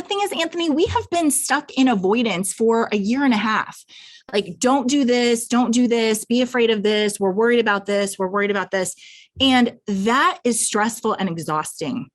thing is, Anthony, we have been stuck in avoidance for a year and a half. Like, don't do this, be afraid of this. We're worried about this. We're worried about this. And that is stressful and exhausting.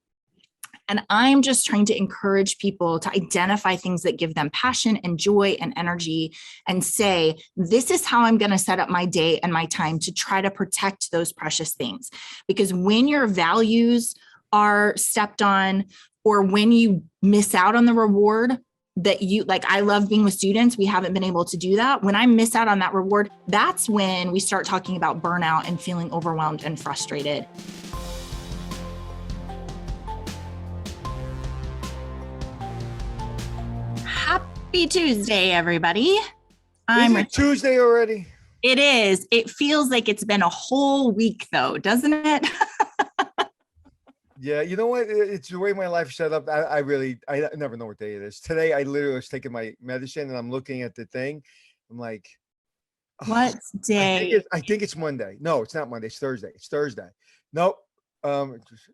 And I'm just trying to encourage people to identify things that give them passion and joy and energy and say, this is how I'm going to set up my day and my time to try to protect those precious things. Because when your values are stepped on, or when you miss out on the reward that you like, I love being with students. We haven't been able to do that. When I miss out on that reward, that's when we start talking about burnout and feeling overwhelmed and frustrated. Happy Tuesday, everybody. Is it Tuesday already? It is. It feels like it's been a whole week though, doesn't it? Yeah, you know what? It's the way my life's set up. I never know what day it is. Today, I literally was taking my medicine and I'm looking at the thing. I'm like, what day? I think it's Monday. No, it's not Monday. It's Thursday. It's Thursday. Nope.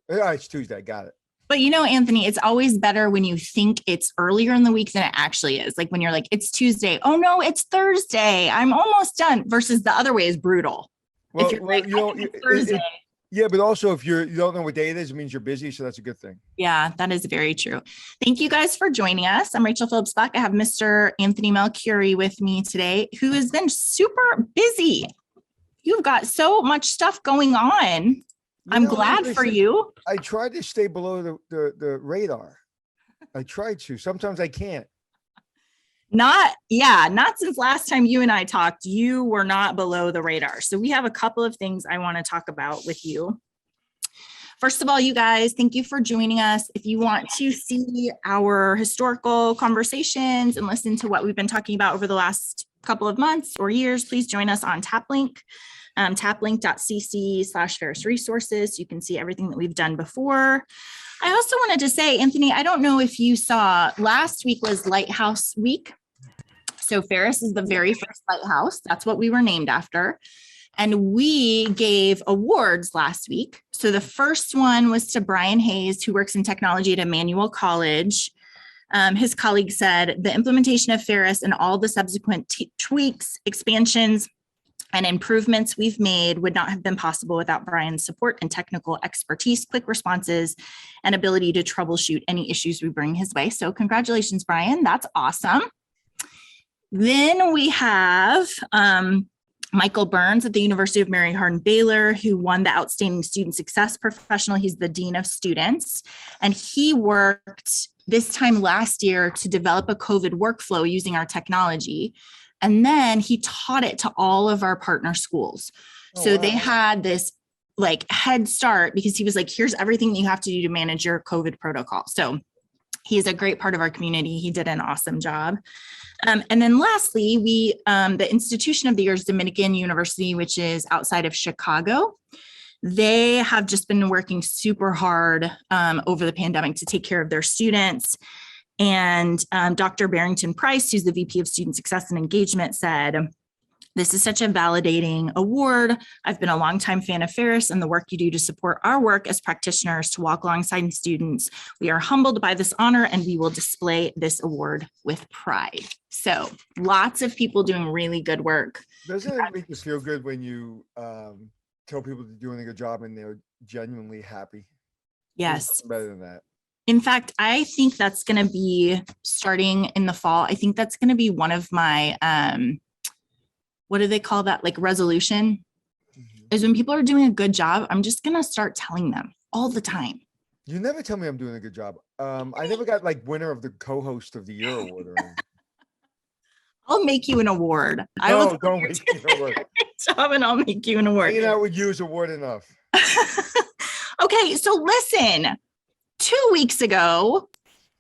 It's Tuesday. Got it. But you know, Anthony, it's always better when you think it's earlier in the week than it actually is. Like when you're like, it's Tuesday. Oh no, it's Thursday. I'm almost done. Versus the other way is brutal. Well, if you're like, it's Thursday. Yeah, but also if you don't know what day it is, it means you're busy. So that's a good thing. Yeah, that is very true. Thank you guys for joining us. I'm Rachel Phillips-Buck. I have Mr. Anthony Melchiori with me today, who has been super busy. You've got so much stuff going on. I'm glad for you. I tried to stay below the radar. I tried to. Sometimes I can't. Not since last time you and I talked. You were not below the radar. So we have a couple of things I want to talk about with you. First of all, you guys, thank you for joining us. If you want to see our historical conversations and listen to what we've been talking about over the last couple of months or years, please join us on TapLink. taplink.cc/Ferris resources. You can see everything that we've done before. I also wanted to say, Anthony, I don't know if you saw, last week was Lighthouse Week. So Ferris is the very first lighthouse. That's what we were named after. And we gave awards last week. So the first one was to Brian Hayes, who works in technology at Emmanuel College. His colleague said, the implementation of Ferris and all the subsequent tweaks, expansions, and improvements we've made would not have been possible without Brian's support and technical expertise, quick responses, and ability to troubleshoot any issues we bring his way. So congratulations, Brian. That's awesome. Then we have Michael Burns at the University of Mary Hardin-Baylor, who won the Outstanding Student Success Professional. He's the Dean of Students. And he worked this time last year to develop a COVID workflow using our technology. And then he taught it to all of our partner schools. So they had this like head start because he was like, here's everything that you have to do to manage your COVID protocol. So he's a great part of our community. He did an awesome job. And then lastly, the Institution of the Year is Dominican University, which is outside of Chicago. They have just been working super hard over the pandemic to take care of their students. And Dr. Barrington Price, who's the VP of Student Success and Engagement, said, this is such a validating award. I've been a longtime fan of Ferris and the work you do to support our work as practitioners to walk alongside students. We are humbled by this honor and we will display this award with pride. So lots of people doing really good work. Doesn't it make you feel good when you tell people they're doing a good job and they're genuinely happy? Yes. Better than that. In fact, I think that's going to be starting in the fall. I think that's going to be one of my, what do they call that? Like resolution is when people are doing a good job, I'm just going to start telling them all the time. You never tell me I'm doing a good job. I never got like winner of the co-host of the year award or anything. I'll make you an award. Don't make me an award. Job and I'll make you an award. Hanging out with you is award enough. Okay, so listen. 2 weeks ago,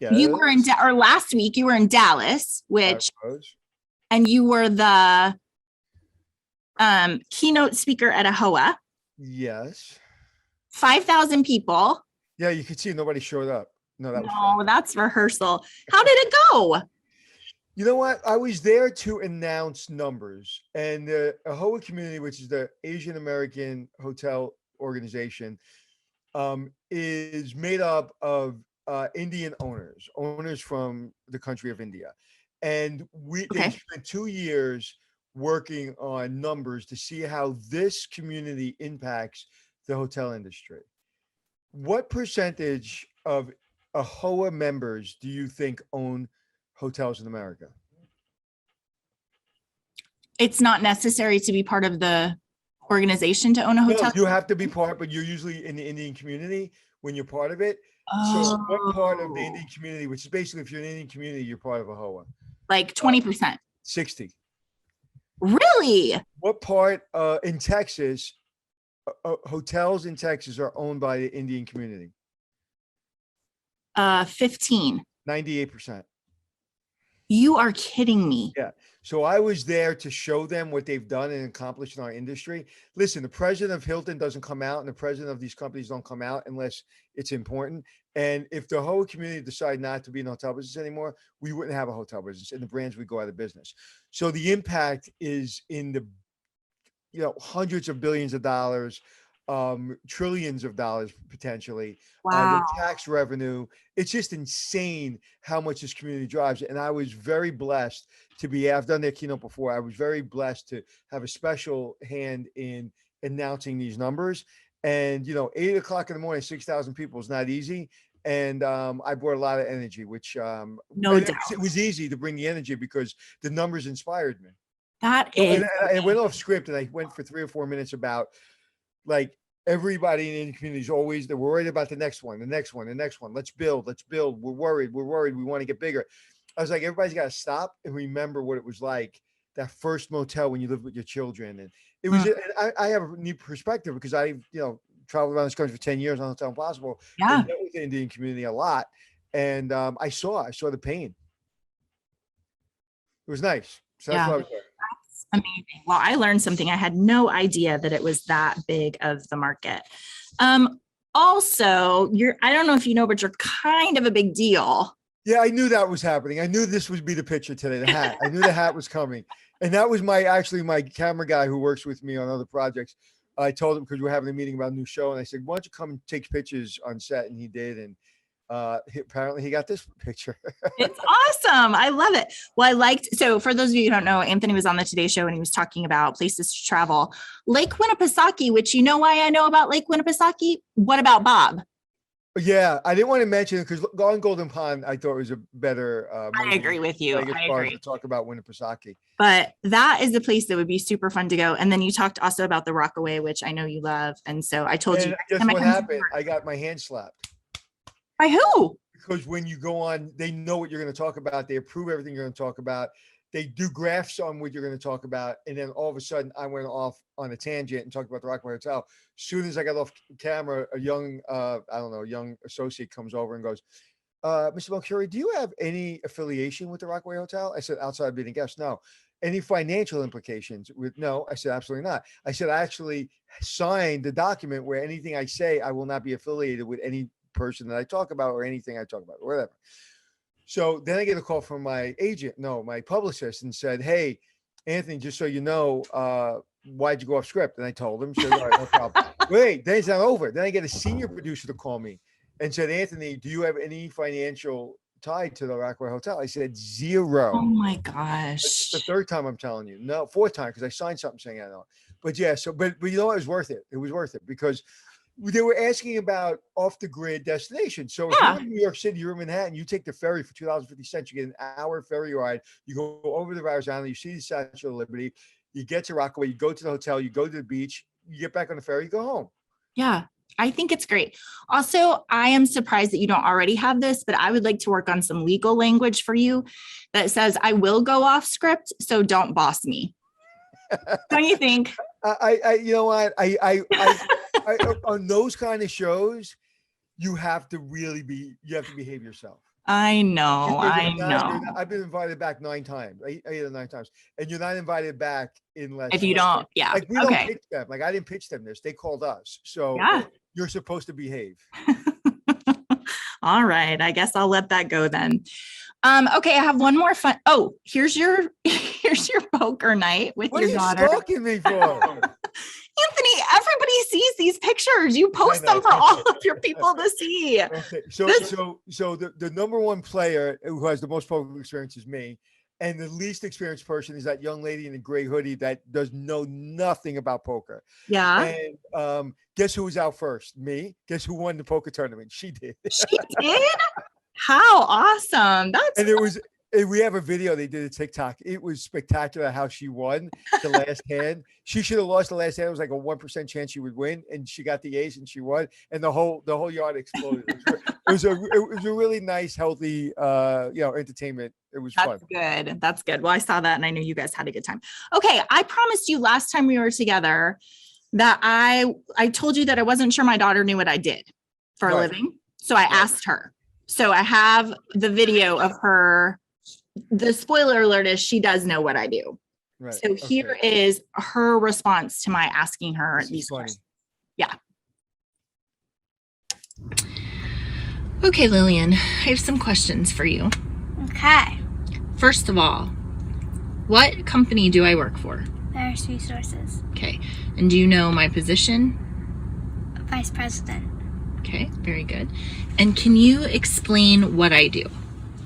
you were or last week, you were in Dallas, and you were the keynote speaker at AHOA. Yes. 5,000 people. Yeah, you could see nobody showed up. No, that's rehearsal. How did it go? You know what? I was there to announce numbers, and the AHOA community, which is the Asian American Hotel Organization, is made up of Indian owners from the country of India. And they Okay. spent 2 years working on numbers to see how this community impacts the hotel industry. What percentage of AHOA members do you think own hotels in America? It's not necessary to be part of the organization to own a No, hotel. you have to be part, but you're usually in the Indian community when you're part of it. So what part of the Oh, Indian community, which is basically if you're in the Indian community, you're part of AHOA? like 20%. 60. Really? What part in Texas, hotels in Texas are owned by the Indian community? 15. 98%. You are kidding me. Yeah. So I was there to show them what they've done and accomplished in our industry. Listen, the president of Hilton doesn't come out and the president of these companies don't come out unless it's important. And if the whole community decide not to be in the hotel business anymore, we wouldn't have a hotel business and the brands would go out of business. So the impact is in the, hundreds of billions of dollars, trillions of dollars potentially. Wow. The tax revenue. It's just insane how much this community drives. And I was very blessed to be, I've done their keynote before. I was very blessed to have a special hand in announcing these numbers. And, 8 o'clock in the morning, 6,000 people is not easy. And I brought a lot of energy, which No doubt. it was easy to bring the energy because the numbers inspired me. That So, is. and I went off script and I went for 3 or 4 minutes about like everybody in the community is always, they're worried about the next one, the next one, the next one. Let's build. We're worried. We want to get bigger. I was like, everybody's got to stop and remember what it was like that first motel when you lived with your children. And it was, and I have a neat perspective because I, traveled around this country for 10 years on Hotel Impossible. Yeah. And met with the Indian community a lot. And I saw the pain. It was nice. So that's Yeah. why I was there. That's amazing. Well, I learned something. I had no idea that it was that big of the market. Also, I don't know if you know, but you're kind of a big deal. Yeah, I knew that was happening. I knew this would be the picture today, the hat. I knew the hat was coming. And that was my camera guy who works with me on other projects. I told him because we're having a meeting about a new show. And I said, why don't you come and take pictures on set? And he did. And apparently he got this picture. It's awesome. I love it. Well, so for those of you who don't know, Anthony was on the Today Show and he was talking about places to travel. Lake Winnipesaukee, which you know why I know about Lake Winnipesaukee? What about Bob? Yeah, I didn't want to mention it because on Golden Pond, I thought it was a better. I agree with you. Like, I as far agree. as to talk about Winnipesaukee. But that is a place that would be super fun to go. And then you talked also about the Rockaway, which I know you love. And so I told you. Guess what happened? I got my hand slapped. By who? Because when you go on, they know what you're going to talk about. They approve everything you're going to talk about. They do graphs on what you're going to talk about. And then all of a sudden I went off on a tangent and talked about the Rockaway Hotel. As soon as I got off camera, a young, young associate comes over and goes, Mr. Melchiori, do you have any affiliation with the Rockaway Hotel? I said, outside of being a guest, no. Any financial implications with, no, I said, absolutely not. I said, I actually signed the document where anything I say, I will not be affiliated with any person that I talk about or anything I talk about, or whatever. So then I get a call from my publicist and said, hey, Anthony, just so you know, why'd you go off script? And I told him, so, all right, no problem. Wait, then it's not over. Then I get a senior producer to call me and said, Anthony, do you have any financial tie to the Rockaway Hotel? I said, zero. Oh my gosh. It's the third time I'm telling you. No, fourth time, because I signed something saying I know. But yeah, but you know what? It was worth it. It was worth it because they were asking about off the grid destinations. So if you're in New York City, you're in Manhattan, you take the ferry for $2.50. You get an hour ferry ride. You go over the Rivers Island, you see the Statue of Liberty, you get to Rockaway, you go to the hotel, you go to the beach, you get back on the ferry, you go home. Yeah, I think it's great. Also, I am surprised that you don't already have this, but I would like to work on some legal language for you that says I will go off script, so don't boss me. Don't you think? You know what? I on those kind of shows, you have to behave yourself. I know. I've been invited back 9 times, 8 or 9 times, and you're not invited back unless if you don't. Yeah. Like we don't pitch them. Like I didn't pitch them this. They called us. So you're supposed to behave. All right. I guess I'll let that go then. Okay, I have one more fun. Oh, here's your poker night with your daughter. What are you stalking me for? Anthony, everybody sees these pictures. You post them for all of your people to see. Okay. So the number one player who has the most poker experience is me. And the least experienced person is that young lady in the gray hoodie that does know nothing about poker. Yeah. And guess who was out first? Me. Guess who won the poker tournament? She did. She did? How awesome. That's And we have a video they did a TikTok. It was spectacular how she won the last hand. She should have lost the last hand. It was like a 1% chance she would win, and she got the ace and she won, and the whole yard exploded. It was a really nice, healthy entertainment. It was fun. Good. That's good. Well, I saw that and I knew you guys had a good time. Okay. I promised you last time we were together that I told you that I wasn't sure my daughter knew what I did for a living. So I asked her. So I have the video of her. The spoiler alert is she does know what I do. Right. So here is her response to my asking her these questions. Yeah. Okay, Lillian, I have some questions for you. Okay. First of all, what company do I work for? There's resources. Okay. And do you know my position? Vice President. Okay, very good. And can you explain what I do?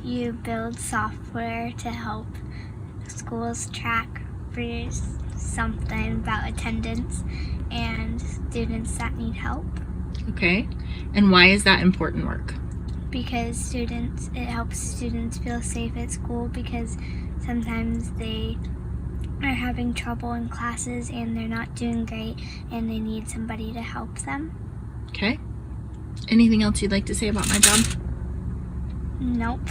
You build software to help schools track for something about attendance and students that need help. Okay. And why is that important work? Because it helps students feel safe at school, because sometimes they are having trouble in classes and they're not doing great and they need somebody to help them. Okay. Anything else you'd like to say about my job? Nope.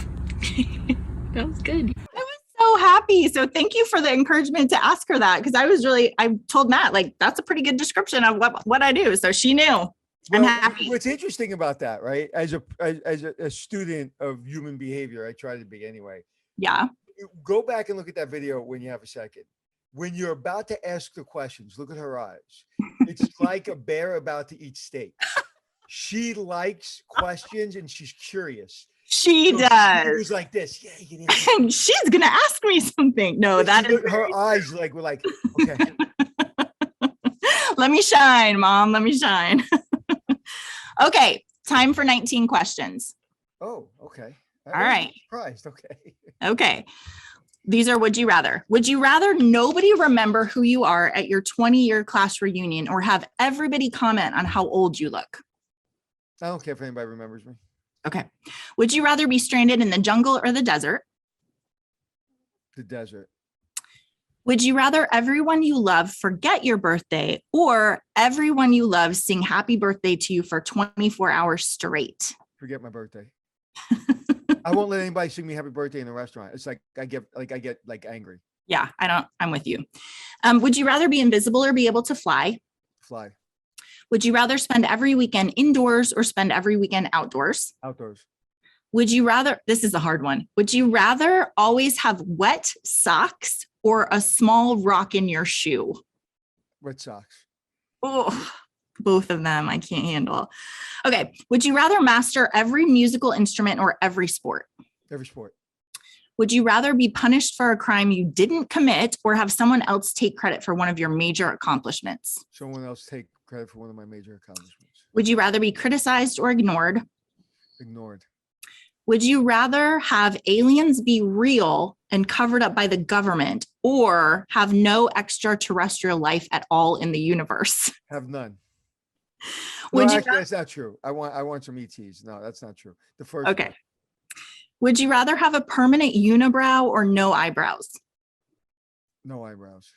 That was good. I was so happy. So thank you for the encouragement to ask her that, because I told Matt, like, that's a pretty good description of what I do. So she knew. I'm happy. What's interesting about that, right? As a student of human behavior, I try to be anyway. Yeah. Go back and look at that video when you have a second. When you're about to ask the questions, look at her eyes. It's like a bear about to eat steak. She likes questions and she's curious. She does. She was like this. Yeah, you did. And she's gonna ask me something. No, that is her eyes were like, okay. Let me shine, Mom. Let me shine. Okay, time for 19 questions. Oh, okay. All right. Surprised. Okay. Okay. These are would you rather. Would you rather nobody remember who you are at your 20-year class reunion, or have everybody comment on how old you look? I don't care if anybody remembers me. Okay. Would you rather be stranded in the jungle or the desert? The desert. Would you rather everyone you love forget your birthday, or everyone you love sing happy birthday to you for 24 hours straight? Forget my birthday. I won't let anybody sing me happy birthday in a restaurant. It's like I get angry. Yeah, I'm with you. Would you rather be invisible or be able to fly? Fly. Would you rather spend every weekend indoors or spend every weekend outdoors? Outdoors. Would you rather, this is a hard one. Would you rather always have wet socks or a small rock in your shoe? Red Sox. Oh, both of them I can't handle. Okay. Would you rather master every musical instrument or every sport? Every sport. Would you rather be punished for a crime you didn't commit, or have someone else take credit for one of your major accomplishments? Someone else take credit for one of my major accomplishments. Would you rather be criticized or ignored? Ignored. Would you rather have aliens be real and covered up by the government, or have no extraterrestrial life at all in the universe? Have none. Would you that's not true. I want some ETs. No, that's not true. The first. Okay. One. Would you rather have a permanent unibrow or no eyebrows? No eyebrows.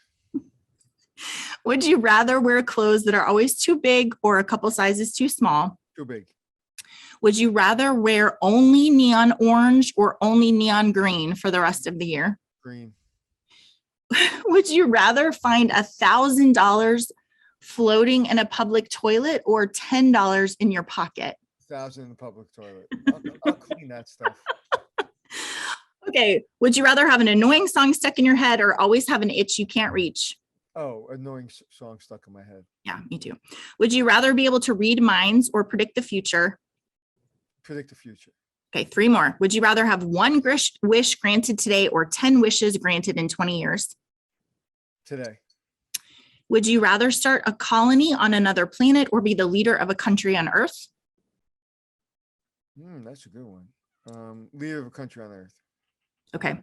Would you rather wear clothes that are always too big or a couple sizes too small? Too big. Would you rather wear only neon orange or only neon green for the rest of the year? Green. Would you rather find $1,000 floating in a public toilet or $10 in your pocket? 1,000 in the public toilet. I'll clean that stuff. Okay. Would you rather have an annoying song stuck in your head or always have an itch you can't reach? Oh, annoying song stuck in my head. Yeah, me too. Would you rather be able to read minds or predict the future? Predict the future. Okay, 3 more. Would you rather have 1 wish granted today or 10 wishes granted in 20 years? Today. Would you rather start a colony on another planet or be the leader of a country on Earth? That's a good one. Leader of a country on Earth. Okay.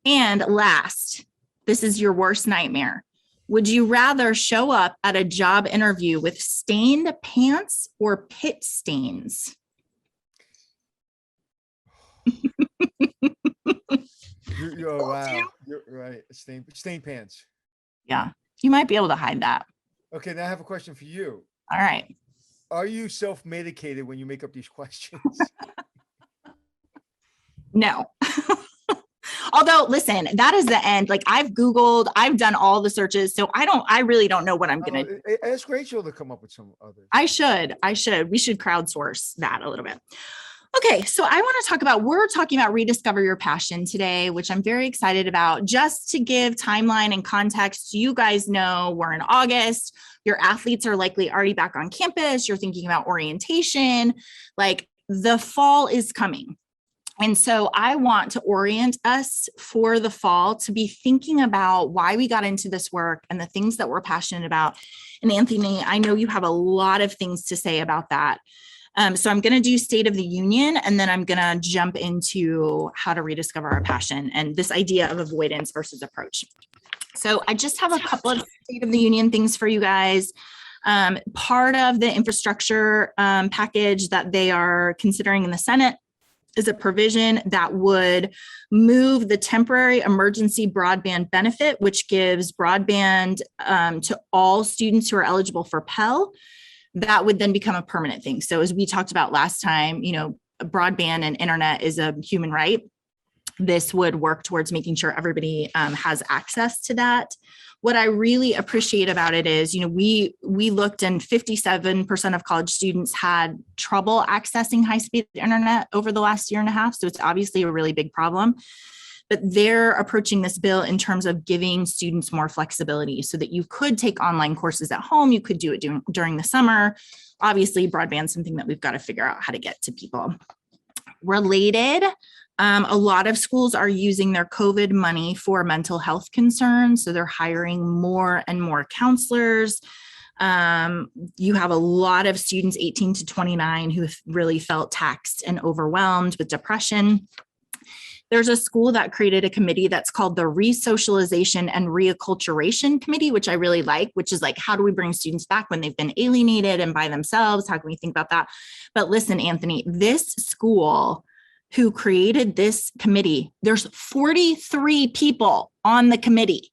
And last, this is your worst nightmare. Would you rather show up at a job interview with stained pants or pit stains? Oh, wow. You're right. Stained pants. Yeah, you might be able to hide that. Okay, now I have a question for you. All right. Are you self-medicated when you make up these questions? No. Although, listen, that is the end. Like I've Googled, I've done all the searches. So I really don't know what I'm going to do. Ask Rachel to come up with some others. I should. We should crowdsource that a little bit. Okay, so I want to we're talking about rediscover your passion today, which I'm very excited about. Just to give timeline and context, you guys know we're in August. Your athletes are likely already back on campus. You're thinking about orientation. Like the fall is coming. And so I want to orient us for the fall to be thinking about why we got into this work and the things that we're passionate about. And Anthony, I know you have a lot of things to say about that. So I'm going to do State of the Union, and then I'm going to jump into how to rediscover our passion and this idea of avoidance versus approach. So I just have a couple of State of the Union things for you guys. Part of the infrastructure package that they are considering in the Senate is a provision that would move the temporary emergency broadband benefit, which gives broadband to all students who are eligible for Pell. That would then become a permanent thing. So as we talked about last time, broadband and internet is a human right. This would work towards making sure everybody has access to that. What I really appreciate about it is, we looked and 57% of college students had trouble accessing high-speed internet over the last year and a half. So it's obviously a really big problem. But they're approaching this bill in terms of giving students more flexibility so that you could take online courses at home. You could do it during the summer. Obviously, broadband is something that we've got to figure out how to get to people. Related, a lot of schools are using their COVID money for mental health concerns. So they're hiring more and more counselors. You have a lot of students 18 to 29 who really felt taxed and overwhelmed with depression. There's a school that created a committee that's called the Resocialization and Reacculturation Committee, which I really like, which is like, how do we bring students back when they've been alienated and by themselves? How can we think about that? But listen, Anthony, this school who created this committee, there's 43 people on the committee.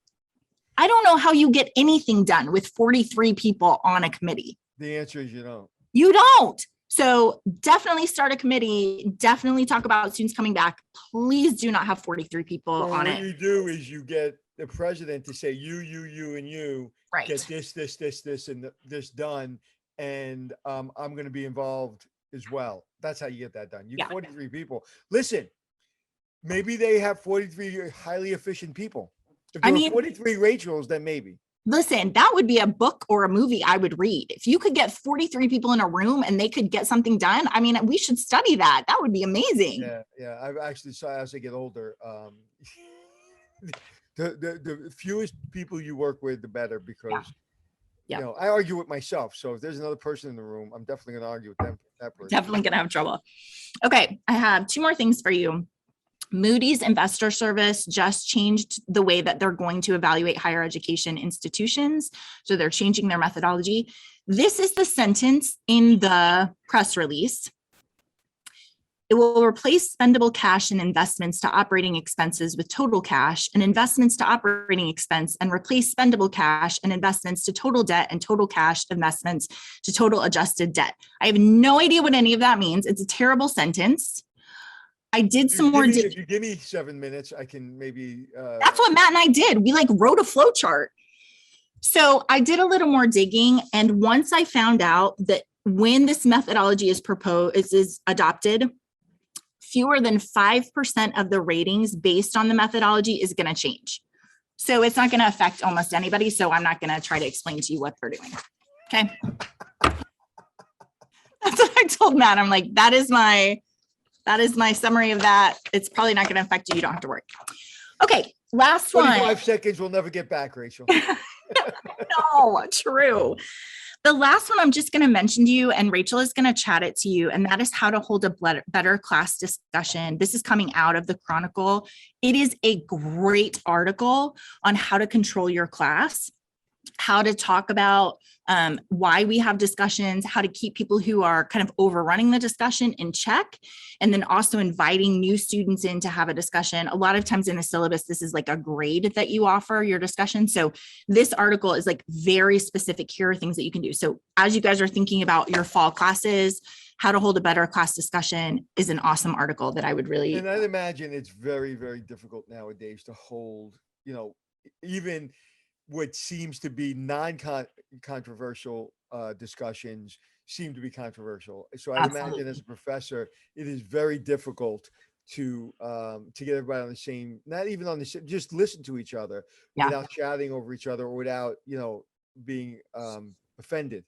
I don't know how you get anything done with 43 people on a committee. The answer is you don't. You don't. So definitely start a committee, definitely talk about students coming back. Please do not have 43 people on it. What you do is you get the president to say, you, and you right. Get this, and this done. And I'm going to be involved as well. That's how you get that done. You 43 people. Listen, maybe they have 43 highly efficient people. If there were 43 Rachels, then maybe. Listen, that would be a book or a movie I would read. If you could get 43 people in a room and they could get something done, we should study that. That would be amazing. Yeah. I've actually saw as I get older, the fewest people you work with, the better, because I argue with myself. So if there's another person in the room, I'm definitely going to argue with them. That person. Definitely going to have trouble. Okay, I have two more things for you. Moody's Investor Service just changed the way that they're going to evaluate higher education institutions. So they're changing their methodology. This is the sentence in the press release. It will replace spendable cash and investments to operating expenses with total cash and investments to operating expense, and replace spendable cash and investments to total debt and total cash investments to total adjusted debt. I have no idea what any of that means. It's a terrible sentence. I did some more. If you give me 7 minutes, I can maybe. That's what Matt and I did. We wrote a flow chart. So I did a little more digging. And once I found out that when this methodology is adopted, fewer than 5% of the ratings based on the methodology is going to change. So it's not going to affect almost anybody. So I'm not going to try to explain to you what they're doing. Okay. That's what I told Matt. I'm like, that is my summary of that. It's probably not going to affect you. You don't have to worry. Okay, last 25 one. seconds we'll never get back, Rachel. No, true. The last one I'm just going to mention to you, and Rachel is going to chat it to you, and that is how to hold a better class discussion. This is coming out of the Chronicle. It is a great article on how to control your class, how to talk about why we have discussions, how to keep people who are kind of overrunning the discussion in check, and then also inviting new students in to have a discussion. A lot of times in the syllabus, this is like a grade that you offer your discussion. So this article is like very specific. Here are things that you can do. So as you guys are thinking about your fall classes, how to hold a better class discussion is an awesome article that I would really. And I'd imagine it's very, very difficult nowadays to hold, even what seems to be non-controversial discussions seem to be controversial. So I imagine as a professor, it is very difficult to get everybody on the same, not even on the same, just listen to each other without shouting over each other or without, being offended.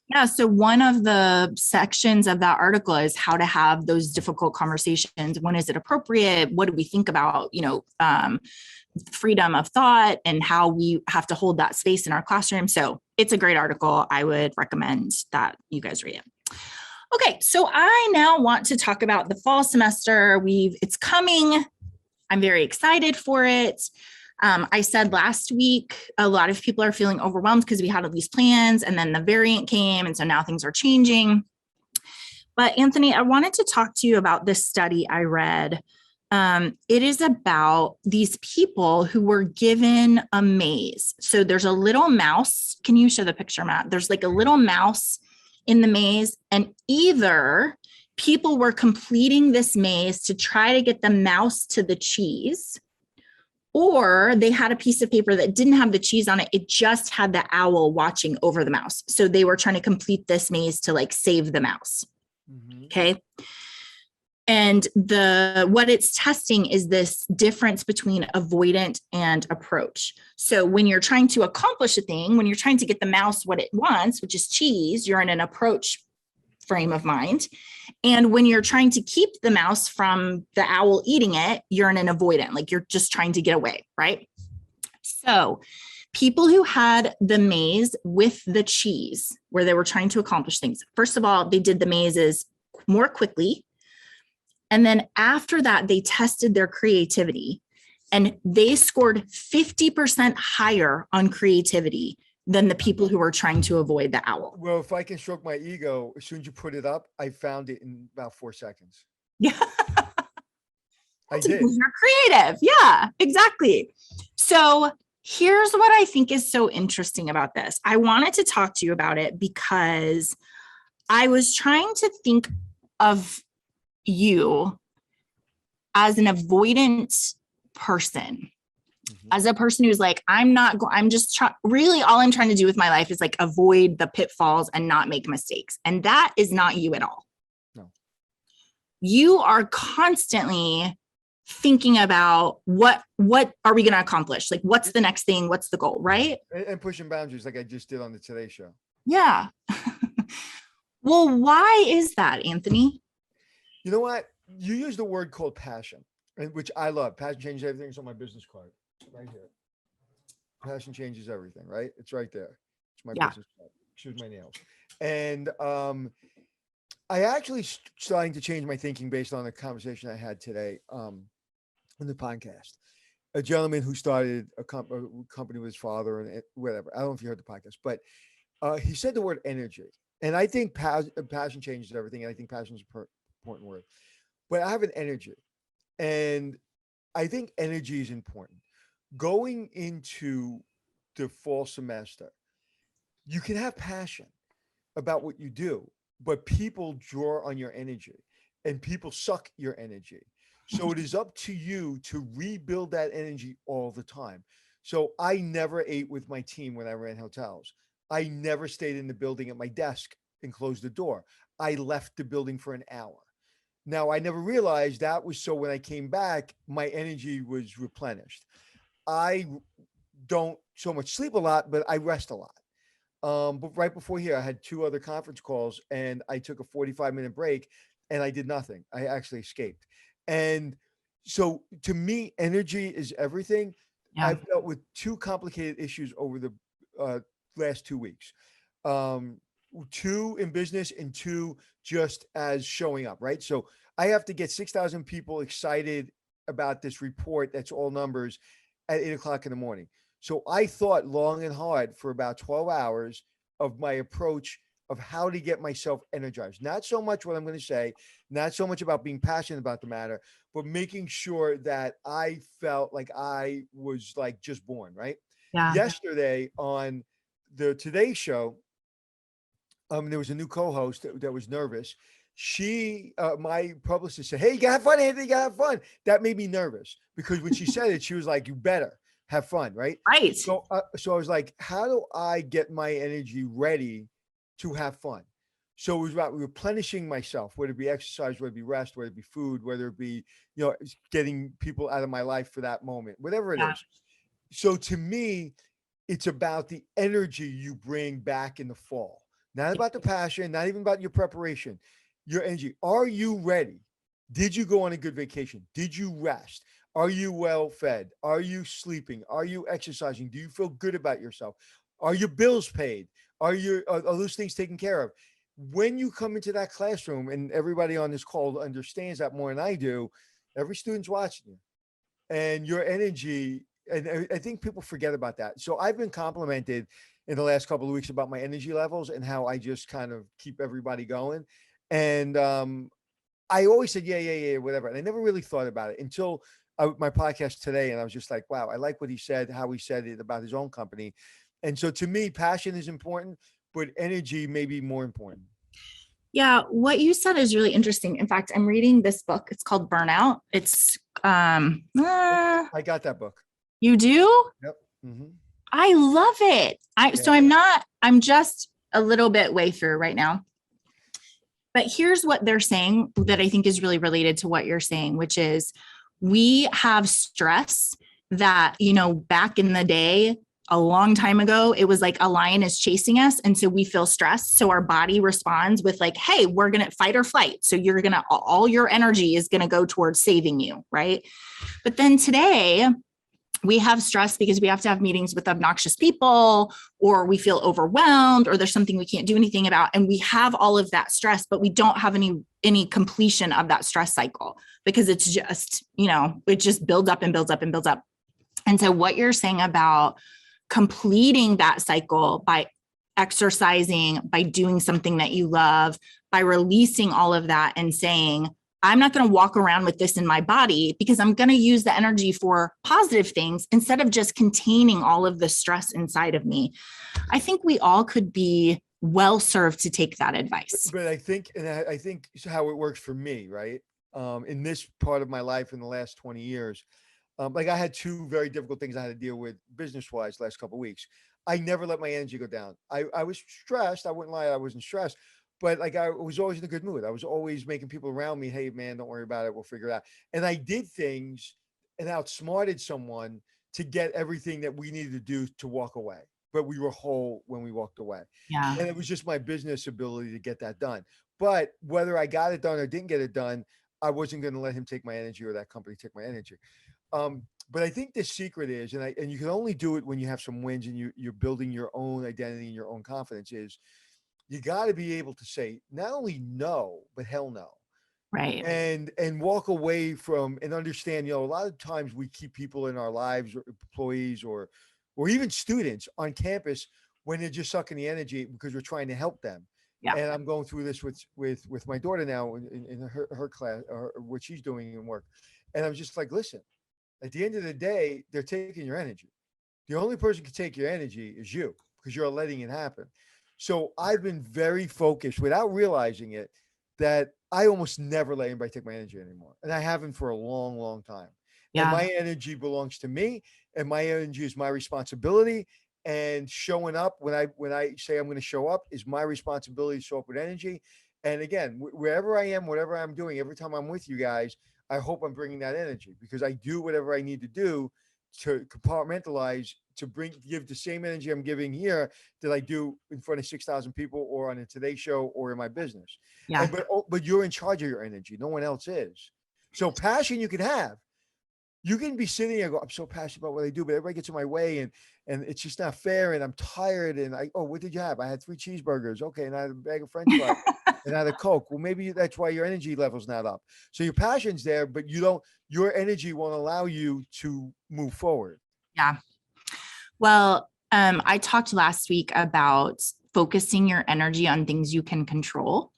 Yeah. So one of the sections of that article is how to have those difficult conversations. When is it appropriate? What do we think about, freedom of thought and how we have to hold that space in our classroom? So it's a great article. I would recommend that you guys read it. Okay. So I now want to talk about the fall semester. It's coming. I'm very excited for it. I said last week, a lot of people are feeling overwhelmed because we had all these plans and then the variant came. And so now things are changing. But Anthony, I wanted to talk to you about this study I read. It is about these people who were given a maze. So there's a little mouse. Can you show the picture, Matt? There's like a little mouse in the maze, and either people were completing this maze to try to get the mouse to the cheese, or they had a piece of paper that didn't have the cheese on it. It just had the owl watching over the mouse. So they were trying to complete this maze to like save the mouse. Mm-hmm. Okay. And what it's testing is this difference between avoidant and approach. So when you're trying to accomplish a thing, when you're trying to get the mouse what it wants, which is cheese, you're in an approach frame of mind. And when you're trying to keep the mouse from the owl eating it, you're in an avoidant, like you're just trying to get away, right? So people who had the maze with the cheese, where they were trying to accomplish things, first of all, they did the mazes more quickly. And then after that, they tested their creativity, and they scored 50% higher on creativity than the people who were trying to avoid the owl. Well, if I can stroke my ego, as soon as you put it up, I found it in about 4 seconds. Yeah. I did. You're creative. Yeah, exactly. So here's what I think is so interesting about this. I wanted to talk to you about it because I was trying to think of you as an avoidant person, as a person who's like, really all I'm trying to do with my life is like avoid the pitfalls and not make mistakes. And that is not you at all. No. You are constantly thinking about what are we going to accomplish? Like, what's the next thing? What's the goal? Right. And pushing boundaries like I just did on the Today Show. Yeah. Well, why is that, Anthony? You know what? You used a word called passion, which I love. Passion changes everything. It's on my business card right here. Passion changes everything, right? It's right there. It's my business card. Excuse my nails. And I actually starting to change my thinking based on a conversation I had today in the podcast. A gentleman who started a company with his father and whatever. I don't know if you heard the podcast, but he said the word energy. And I think passion changes everything. And I think passion is an important word. But I have an energy. And I think energy is important. Going into the fall semester, you can have passion about what you do, but people draw on your energy and people suck your energy. So it is up to you to rebuild that energy all the time. So I never ate with my team when I ran hotels. I never stayed in the building at my desk and closed the door. I left the building for an hour. Now, I never realized that was so when I came back, my energy was replenished. I don't so much sleep a lot, but I rest a lot. But right before here, I had 2 other conference calls and I took a 45-minute break and I did nothing. I actually escaped. And So to me, energy is everything. Yeah. I've dealt with two complicated issues over the last 2 weeks. Um, two in business and two just as showing up, right? So I have to get 6,000 people excited about this report that's all numbers at 8 o'clock in the morning. So I thought long and hard for about 12 hours of my approach of how to get myself energized. Not so much what I'm going to say, not so much about being passionate about the matter, but making sure that I felt like I was like just born, right? Yeah. Yesterday on the Today Show, there was a new co-host that was nervous. My publicist said, "Hey, you gotta have fun, Anthony. You gotta have fun." That made me nervous because when she said it, she was like, "You better have fun," right? Right. So I was like, "How do I get my energy ready to have fun?" So it was about replenishing myself, whether it be exercise, whether it be rest, whether it be food, whether it be, getting people out of my life for that moment, whatever it Yeah. is. So to me, it's about the energy you bring back in the fall, not about the passion, not even about your preparation, your energy. Are you ready? Did you go on a good vacation? Did you rest? Are you well fed? Are you sleeping? Are you exercising? Do you feel good about yourself? Are your bills paid? Are those things taken care of? When you come into that classroom, and everybody on this call understands that more than I do, every student's watching you, and your energy. And I think people forget about that. So I've been complimented in the last couple of weeks about my energy levels and how I just kind of keep everybody going. And I always said, yeah, whatever. And I never really thought about it until my podcast today. And I was just like, wow, I like what he said, how he said it about his own company. And so to me, passion is important, but energy may be more important. Yeah, what you said is really interesting. In fact, I'm reading this book. It's called Burnout. It's I got that book. You do? Yep. Mm-hmm. I love it. So I'm just a little bit way through right now. But here's what they're saying that I think is really related to what you're saying, which is we have stress that, back in the day, a long time ago, it was like a lion is chasing us. And so we feel stressed. So our body responds with like, hey, we're going to fight or flight. So all your energy is going to go towards saving you. Right. But then today, we have stress because we have to have meetings with obnoxious people, or we feel overwhelmed, or there's something we can't do anything about. And we have all of that stress, but we don't have any completion of that stress cycle because it's just, it just builds up and builds up and builds up. And so what you're saying about completing that cycle by exercising, by doing something that you love, by releasing all of that and saying, I'm not going to walk around with this in my body because I'm going to use the energy for positive things instead of just containing all of the stress inside of me. I think we all could be well served to take that advice. But I think how it works for me, right? In this part of my life in the last 20 years, like I had two very difficult things I had to deal with business-wise last couple of weeks. I never let my energy go down. I was stressed. I wouldn't lie. I wasn't stressed. But like I was always in a good mood. I was always making people around me, hey man, don't worry about it. We'll figure it out. And I did things and outsmarted someone to get everything that we needed to do to walk away. But we were whole when we walked away. Yeah. And it was just my business ability to get that done. But whether I got it done or didn't get it done, I wasn't going to let him take my energy or that company take my energy. But I think the secret is, and you can only do it when you have some wins and you're building your own identity and your own confidence, is you got to be able to say not only no, but hell no. Right. And walk away from and understand, a lot of times we keep people in our lives or employees or even students on campus when they're just sucking the energy because we're trying to help them. Yeah. And I'm going through this with my daughter now in her class or what she's doing in work. And I'm just like, listen, at the end of the day, they're taking your energy. The only person who can take your energy is you because you're letting it happen. So I've been very focused without realizing it that I almost never let anybody take my energy anymore. And I haven't for a long, long time. Yeah. And my energy belongs to me and my energy is my responsibility. And showing up when I say I'm going to show up is my responsibility to show up with energy. And again, wherever I am, whatever I'm doing, every time I'm with you guys, I hope I'm bringing that energy because I do whatever I need to do to compartmentalize, to give the same energy I'm giving here that I do in front of 6,000 people or on a Today Show or in my business. Yeah. But you're in charge of your energy. No one else is. So passion you can have, You can be sitting there and go, I'm so passionate about what I do, but everybody gets in my way and it's just not fair. And I'm tired. And what did you have? I had 3 cheeseburgers. Okay. And I had a bag of French fries and I had a Coke. Well, maybe that's why your energy level's not up. So your passion's there, but your energy won't allow you to move forward. Yeah. Well, I talked last week about focusing your energy on things you can control.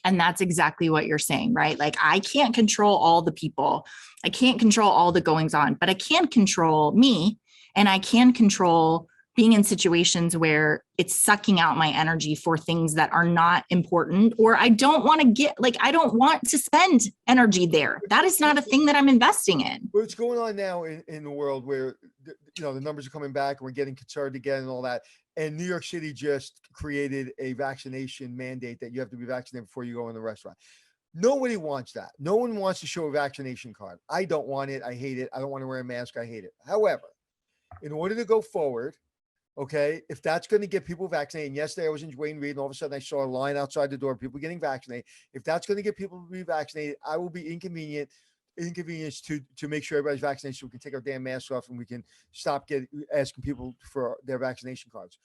And that's exactly what you're saying, right? Like, I can't control all the people. I can't control all the goings on, but I can control me, and I can control being in situations where it's sucking out my energy for things that are not important, or I don't want to I don't want to spend energy there. That is not a thing that I'm investing in. What's going on now in the world where, the numbers are coming back and we're getting concerned again and all that. And New York City just created a vaccination mandate that you have to be vaccinated before you go in the restaurant. Nobody wants that. No one wants to show a vaccination card. I don't want it. I hate it. I don't want to wear a mask. I hate it. However, in order to go forward, okay, if that's going to get people vaccinated, and yesterday I was in Wayne Reed and all of a sudden I saw a line outside the door, people getting vaccinated. If that's going to get people to be vaccinated, I will be inconvenienced to make sure everybody's vaccinated so we can take our damn masks off and we can stop asking people for their vaccination cards.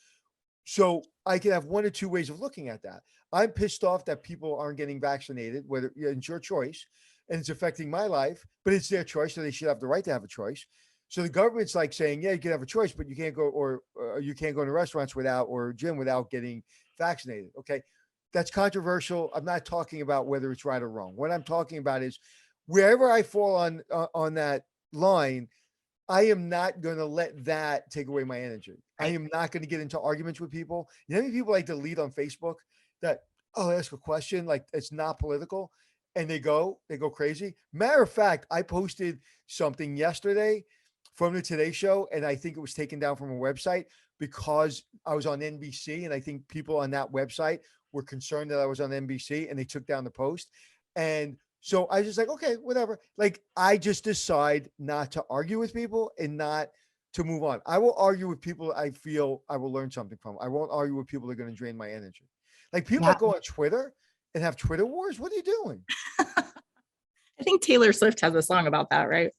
So I can have one or two ways of looking at that. I'm pissed off that people aren't getting vaccinated, whether it's your choice and it's affecting my life, but it's their choice. So they should have the right to have a choice. So the government's like saying, yeah, you can have a choice, but you can't go or you can't go into restaurants or gym without getting vaccinated. Okay. That's controversial. I'm not talking about whether it's right or wrong. What I'm talking about is wherever I fall on that line, I am not going to let that take away my energy. I am not going to get into arguments with people. You know how many people like to lead on Facebook that, ask a question, like it's not political, and they go crazy. Matter of fact, I posted something yesterday from the Today Show, and I think it was taken down from a website because I was on NBC, and I think people on that website were concerned that I was on NBC, and they took down the post. And so I was just like, okay, whatever. Like, I just decide not to argue with people and not to move on. I will argue with people I feel I will learn something from. I won't argue with people that are going to drain my energy. Like people that go on Twitter and have Twitter wars. What are you doing? I think Taylor Swift has a song about that, right?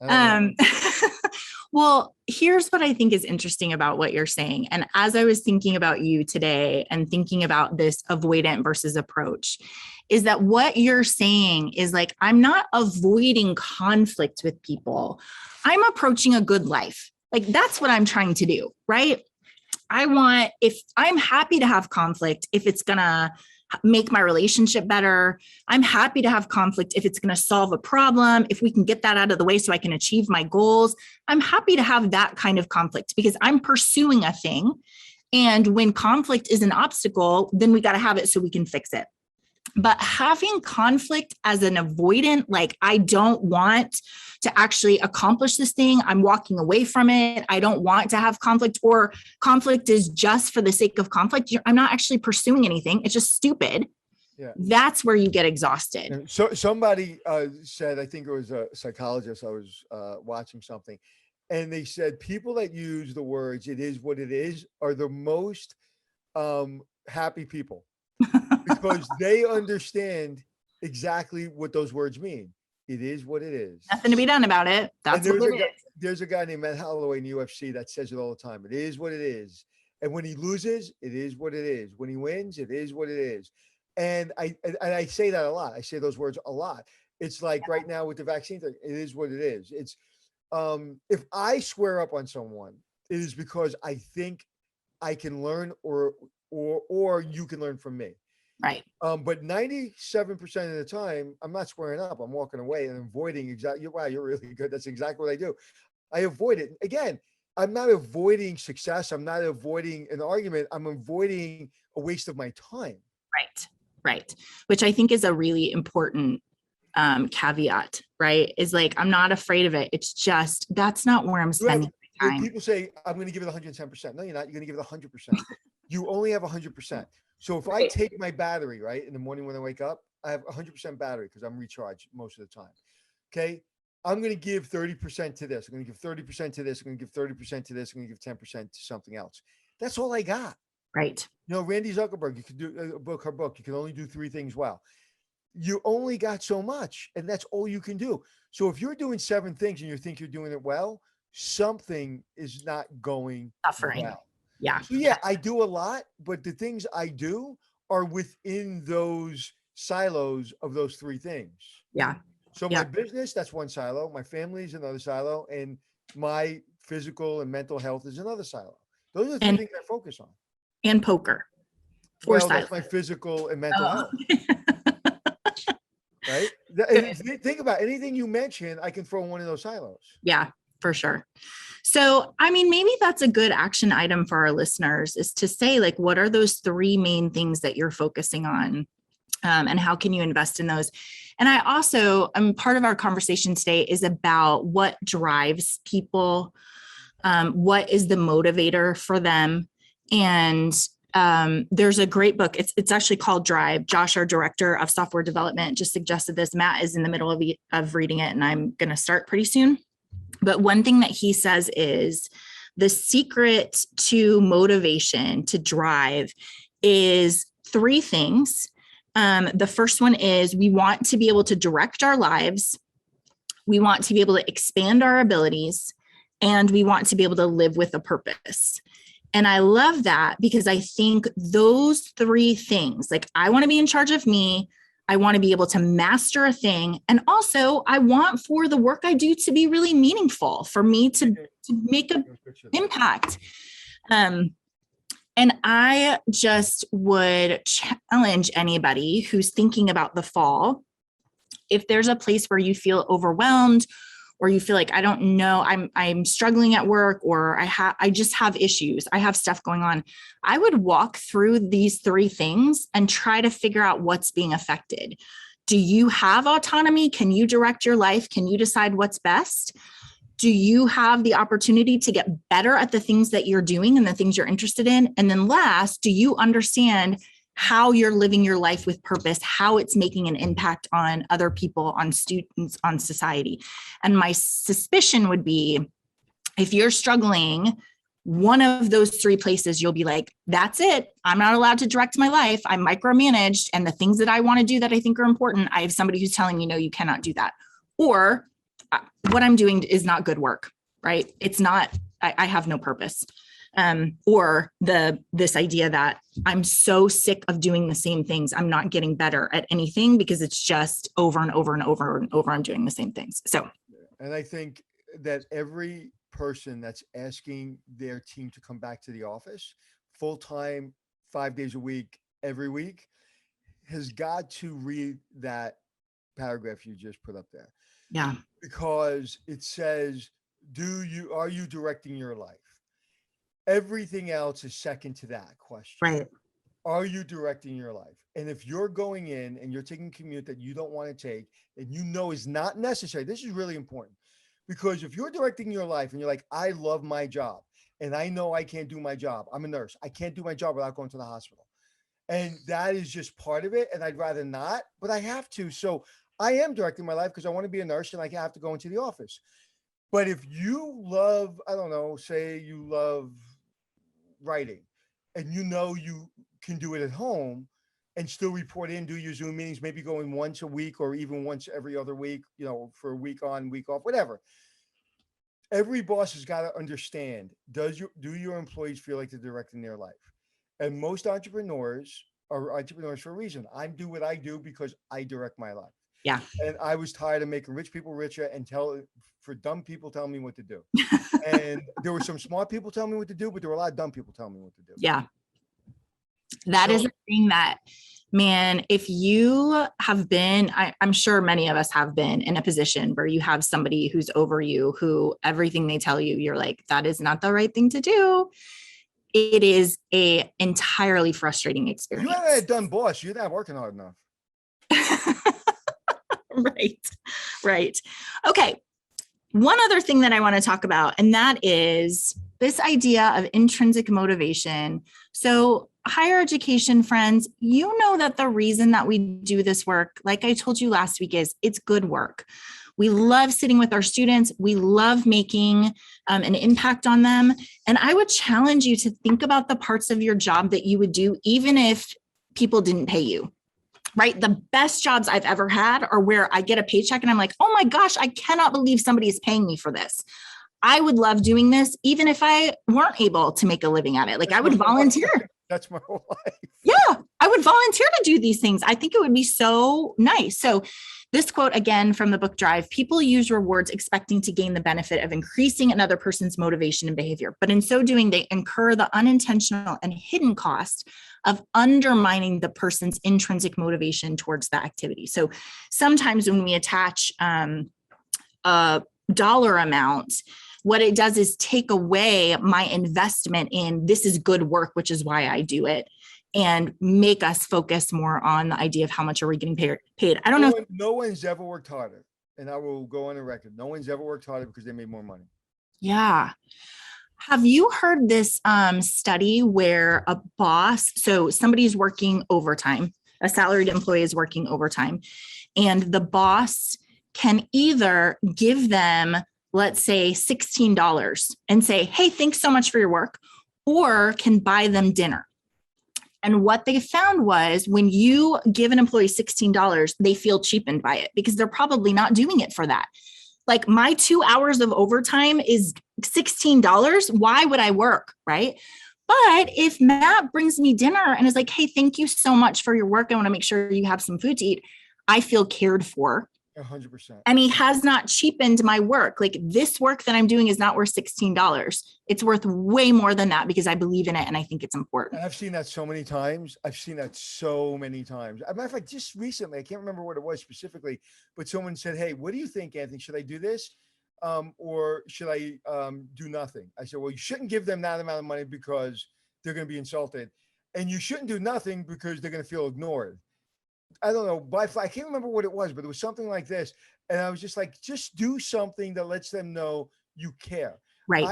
I don't know. Well, here's what I think is interesting about what you're saying. And as I was thinking about you today and thinking about this avoidant versus approach, is that what you're saying is like, I'm not avoiding conflict with people. I'm approaching a good life. Like that's what I'm trying to do, right? If I'm happy to have conflict, if it's going to make my relationship better. I'm happy to have conflict if it's going to solve a problem, if we can get that out of the way so I can achieve my goals. I'm happy to have that kind of conflict because I'm pursuing a thing. And when conflict is an obstacle, then we got to have it so we can fix it. But having conflict as an avoidant, like I don't want to actually accomplish this thing, I'm walking away from it. I don't want to have conflict, or conflict is just for the sake of conflict. I'm not actually pursuing anything. It's just stupid. Yeah. That's where you get exhausted. So somebody said, I think it was a psychologist, I was watching something, and they said people that use the words, it is what it is, are the most happy people. Because they understand exactly what those words mean. It is what it is. Nothing to be done about it. That's what it is. There's a guy named Matt Holloway in the UFC that says it all the time. It is what it is. And when he loses, it is what it is. When he wins, it is what it is. And I say that a lot. I say those words a lot. It's like right now with the vaccine thing, it is what it is. It's if I swear up on someone, it is because I think I can learn or you can learn from me. Right. But 97% of the time, I'm not swearing up. I'm walking away and avoiding exactly. Wow, you're really good. That's exactly what I do. I avoid it. Again, I'm not avoiding success. I'm not avoiding an argument. I'm avoiding a waste of my time. Right. Which I think is a really important caveat, right? Is like, I'm not afraid of it. It's just, that's not where I'm spending my time. People say, I'm going to give it 110%. No, you're not. You're going to give it 100%. You only have 100%. So if I take my battery, right, in the morning when I wake up, I have 100% battery because I'm recharged most of the time. Okay. I'm going to give 30% to this. I'm going to give 30% to this. I'm going to give 30% to this. I'm going to give 10% to something else. That's all I got. Right. You know, Randy Zuckerberg, you could do her book. You can only do 3 things well. you only got so much, and that's all you can do. So if you're doing 7 things and you think you're doing it well, something is not going Suffering. well. Yeah. So yeah, I do a lot, but the things I do are within those silos of those 3 things. Yeah. So Yeah. my business, that's one silo. My family is another silo, and my physical and mental health is another silo. Those are the 3 And- things I focus on. And poker. 4 Well, silos. that's my physical and mental Oh. health, right? Think about anything you mention, I can throw in one of those silos. Yeah, for sure. So, I mean, maybe that's a good action item for our listeners, is to say, like, what are those 3 main things that you're focusing on? And how can you invest in those? And I also, part of our conversation today is about what drives people, what is the motivator for them. And there's a great book. It's actually called Drive. Josh, our director of software development, just suggested this. Matt is in the middle of reading it, and I'm going to start pretty soon. But one thing that he says is the secret to motivation, to drive, is 3 things. The first one is we want to be able to direct our lives. We want to be able to expand our abilities, and we want to be able to live with a purpose. And I love that, because I think those 3 things, like, I want to be in charge of me. I want to be able to master a thing. And also I want for the work I do to be really meaningful, for me to make an impact. And I just would challenge anybody who's thinking about the fall. If there's a place where you feel overwhelmed, or you feel like, I don't know, I'm struggling at work, or I just have issues, I have stuff going on, I would walk through these 3 things and try to figure out what's being affected. Do you have autonomy? Can you direct your life? Can you decide what's best? Do you have the opportunity to get better at the things that you're doing and the things you're interested in? And then last, do you understand how you're living your life with purpose, how it's making an impact on other people, on students, on society? And my suspicion would be, if you're struggling, one of those 3 places, you'll be like, that's it. I'm not allowed to direct my life. I'm micromanaged. And the things that I want to do that I think are important, I have somebody who's telling me, no, you cannot do that. Or what I'm doing is not good work, right? It's not, I have no purpose. Or this idea that I'm so sick of doing the same things, I'm not getting better at anything, because it's just over and over and over and over, I'm doing the same things. So, and I think that every person that's asking their team to come back to the office full-time, 5 days a week, every week, has got to read that paragraph you just put up there. yeah. Because it says, are you directing your life? Everything else is second to that question. Right. Are you directing your life? And if you're going in and you're taking a commute that you don't want to take, and you know is not necessary, this is really important. Because if you're directing your life and you're like, I love my job, and I know I can't do my job, I'm a nurse, I can't do my job without going to the hospital, and that is just part of it, and I'd rather not, but I have to. So I am directing my life because I want to be a nurse, and I have to go into the office. But if you love, I don't know, say you love writing, and you know you can do it at home and still report in, do your Zoom meetings, maybe going once a week or even once every other week, for a week on, week off, whatever. Every boss has got to understand, do your employees feel like they're directing their life? And most entrepreneurs are entrepreneurs for a reason. I do what I do because I direct my life. Yeah. And I was tired of making rich people richer and for dumb people telling me what to do. And there were some smart people telling me what to do, but there were a lot of dumb people telling me what to do. Yeah. That is a thing that, man, if you have been, I'm sure many of us have been in a position where you have somebody who's over you, who everything they tell you, you're like, that is not the right thing to do. It is a entirely frustrating experience. You haven't had a dumb boss. You're not working hard enough. Right. Okay. One other thing that I want to talk about, and that is this idea of intrinsic motivation. So higher education friends, you know that the reason that we do this work, like I told you last week, is it's good work. We love sitting with our students. We love making an impact on them. And I would challenge you to think about the parts of your job that you would do even if people didn't pay you. right? The best jobs I've ever had are where I get a paycheck and I'm like, oh my gosh, I cannot believe somebody is paying me for this. I would love doing this, even if I weren't able to make a living at it. Like I would volunteer. That's my whole life. Yeah, I would volunteer to do these things. I think it would be so nice. So this quote again from the book Drive, people use rewards expecting to gain the benefit of increasing another person's motivation and behavior. But in so doing, they incur the unintentional and hidden cost of undermining the person's intrinsic motivation towards that activity. So sometimes when we attach a dollar amount, what it does is take away my investment in this is good work, which is why I do it, and make us focus more on the idea of how much are we getting paid. I don't know. No one's ever worked harder. And I will go on the record. No one's ever worked harder because they made more money. Yeah. Have you heard this study where a boss, so somebody's working overtime, a salaried employee is working overtime, and the boss can either give them, let's say, $16 and say, hey, thanks so much for your work, or can buy them dinner. And what they found was when you give an employee $16, they feel cheapened by it because they're probably not doing it for that. Like my 2 hours of overtime is $16. Why would I work? Right. But if Matt brings me dinner and is like, hey, thank you so much for your work, I want to make sure you have some food to eat, I feel cared for. 100%. And he has not cheapened my work. Like this work that I'm doing is not worth $16. It's worth way more than that because I believe in it and I think it's important. And I've seen that so many times. As a matter of fact, just recently, I can't remember what it was specifically, but someone said, hey, what do you think, Anthony? Should I do this? Or should I do nothing? I said, well, you shouldn't give them that amount of money because they're going to be insulted. And you shouldn't do nothing because they're going to feel ignored. I don't know, I can't remember what it was, but it was something like this. And I was just like, just do something that lets them know you care. Right.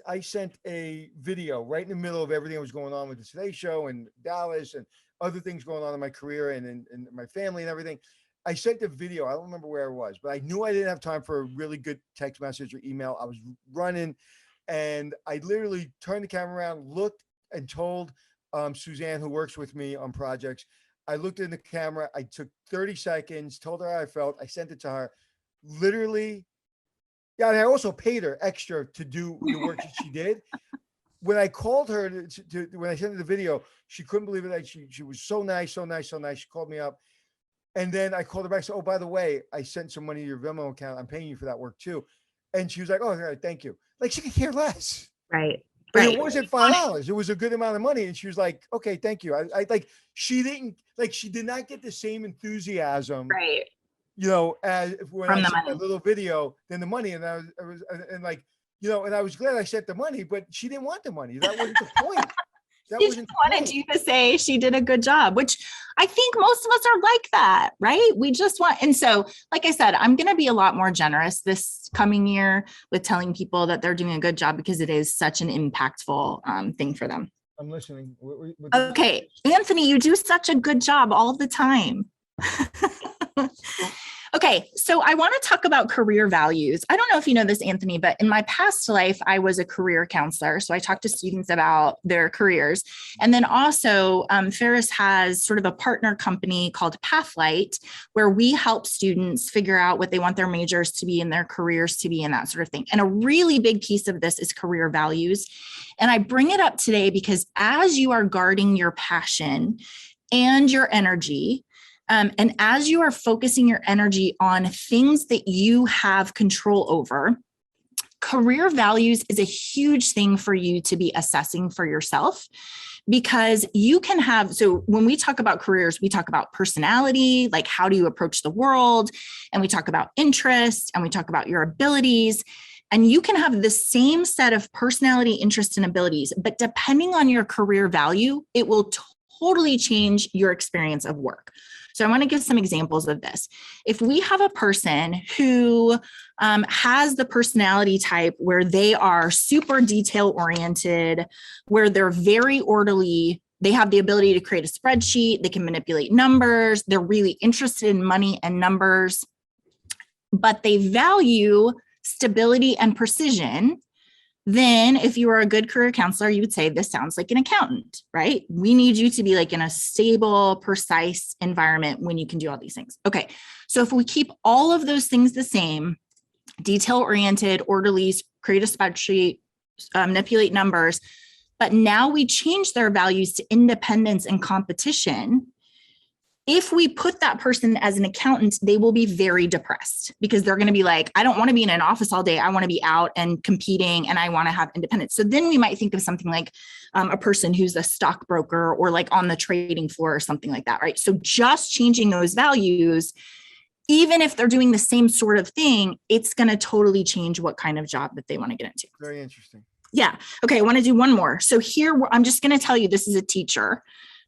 I sent a video right in the middle of everything that was going on with the Today Show and Dallas and other things going on in my career and in my family and everything. I sent a video. I don't remember where it was, but I knew I didn't have time for a really good text message or email. I was running and I literally turned the camera around, looked and told Suzanne, who works with me on projects, I looked in the camera, I took 30 seconds, told her how I felt. I sent it to her literally. Yeah. And I also paid her extra to do the work that she did. When I called her when I sent her the video, she couldn't believe it. Like she was so nice. She called me up and then I called her back. So, oh, by the way, I sent some money to your Venmo account. I'm paying you for that work too. And she was like, oh, all right, thank you. Like she could care less. Right. But right. It wasn't $5. It was a good amount of money. And she was like, okay, thank you. I like, she did not get the same enthusiasm, Right. You know, as when From I the sent money. that little video than the money. And I was like, you know, and I was glad I sent the money, but she didn't want the money. That wasn't the point. That She wasn't just the wanted point. you to say she did a good job, which I think most of us are like that, right? We just want, and so, like I said, I'm going to be a lot more generous this coming year with telling people that they're doing a good job because it is such an impactful thing for them. I'm listening. Okay, Anthony, you do such a good job all the time. Okay, so I want to talk about career values. I don't know if you know this, Anthony, but in my past life, I was a career counselor. So I talked to students about their careers. And then also, Ferris has sort of a partner company called Pathlight, where we help students figure out what they want their majors to be and their careers to be and that sort of thing. And a really big piece of this is career values. And I bring it up today because as you are guarding your passion and your energy, and as you are focusing your energy on things that you have control over, career values is a huge thing for you to be assessing for yourself because you can have, so when we talk about careers, we talk about personality, like how do you approach the world? And we talk about interests and we talk about your abilities. And you can have the same set of personality, interests, and abilities, but depending on your career value, it will totally change your experience of work. So I want to give some examples of this. If we have a person who has the personality type where they are super detail oriented, where they're very orderly, they have the ability to create a spreadsheet, they can manipulate numbers, they're really interested in money and numbers, but they value stability and precision, Then if you are a good career counselor, you would say, this sounds like an accountant, right? We need you to be like in a stable, precise environment when you can do all these things. Okay. So if we keep all of those things the same, detail-oriented, orderly, create a spreadsheet, manipulate numbers, but now we change their values to independence and competition. If we put that person as an accountant, they will be very depressed because they're going to be like, I don't want to be in an office all day. I want to be out and competing and I want to have independence. So then we might think of something like a person who's a stockbroker or like on the trading floor or something like that, right? So just changing those values, even if they're doing the same sort of thing, it's going to totally change what kind of job that they want to get into. Very interesting. Yeah. Okay. I want to do one more. So here, I'm just going to tell you, this is a teacher.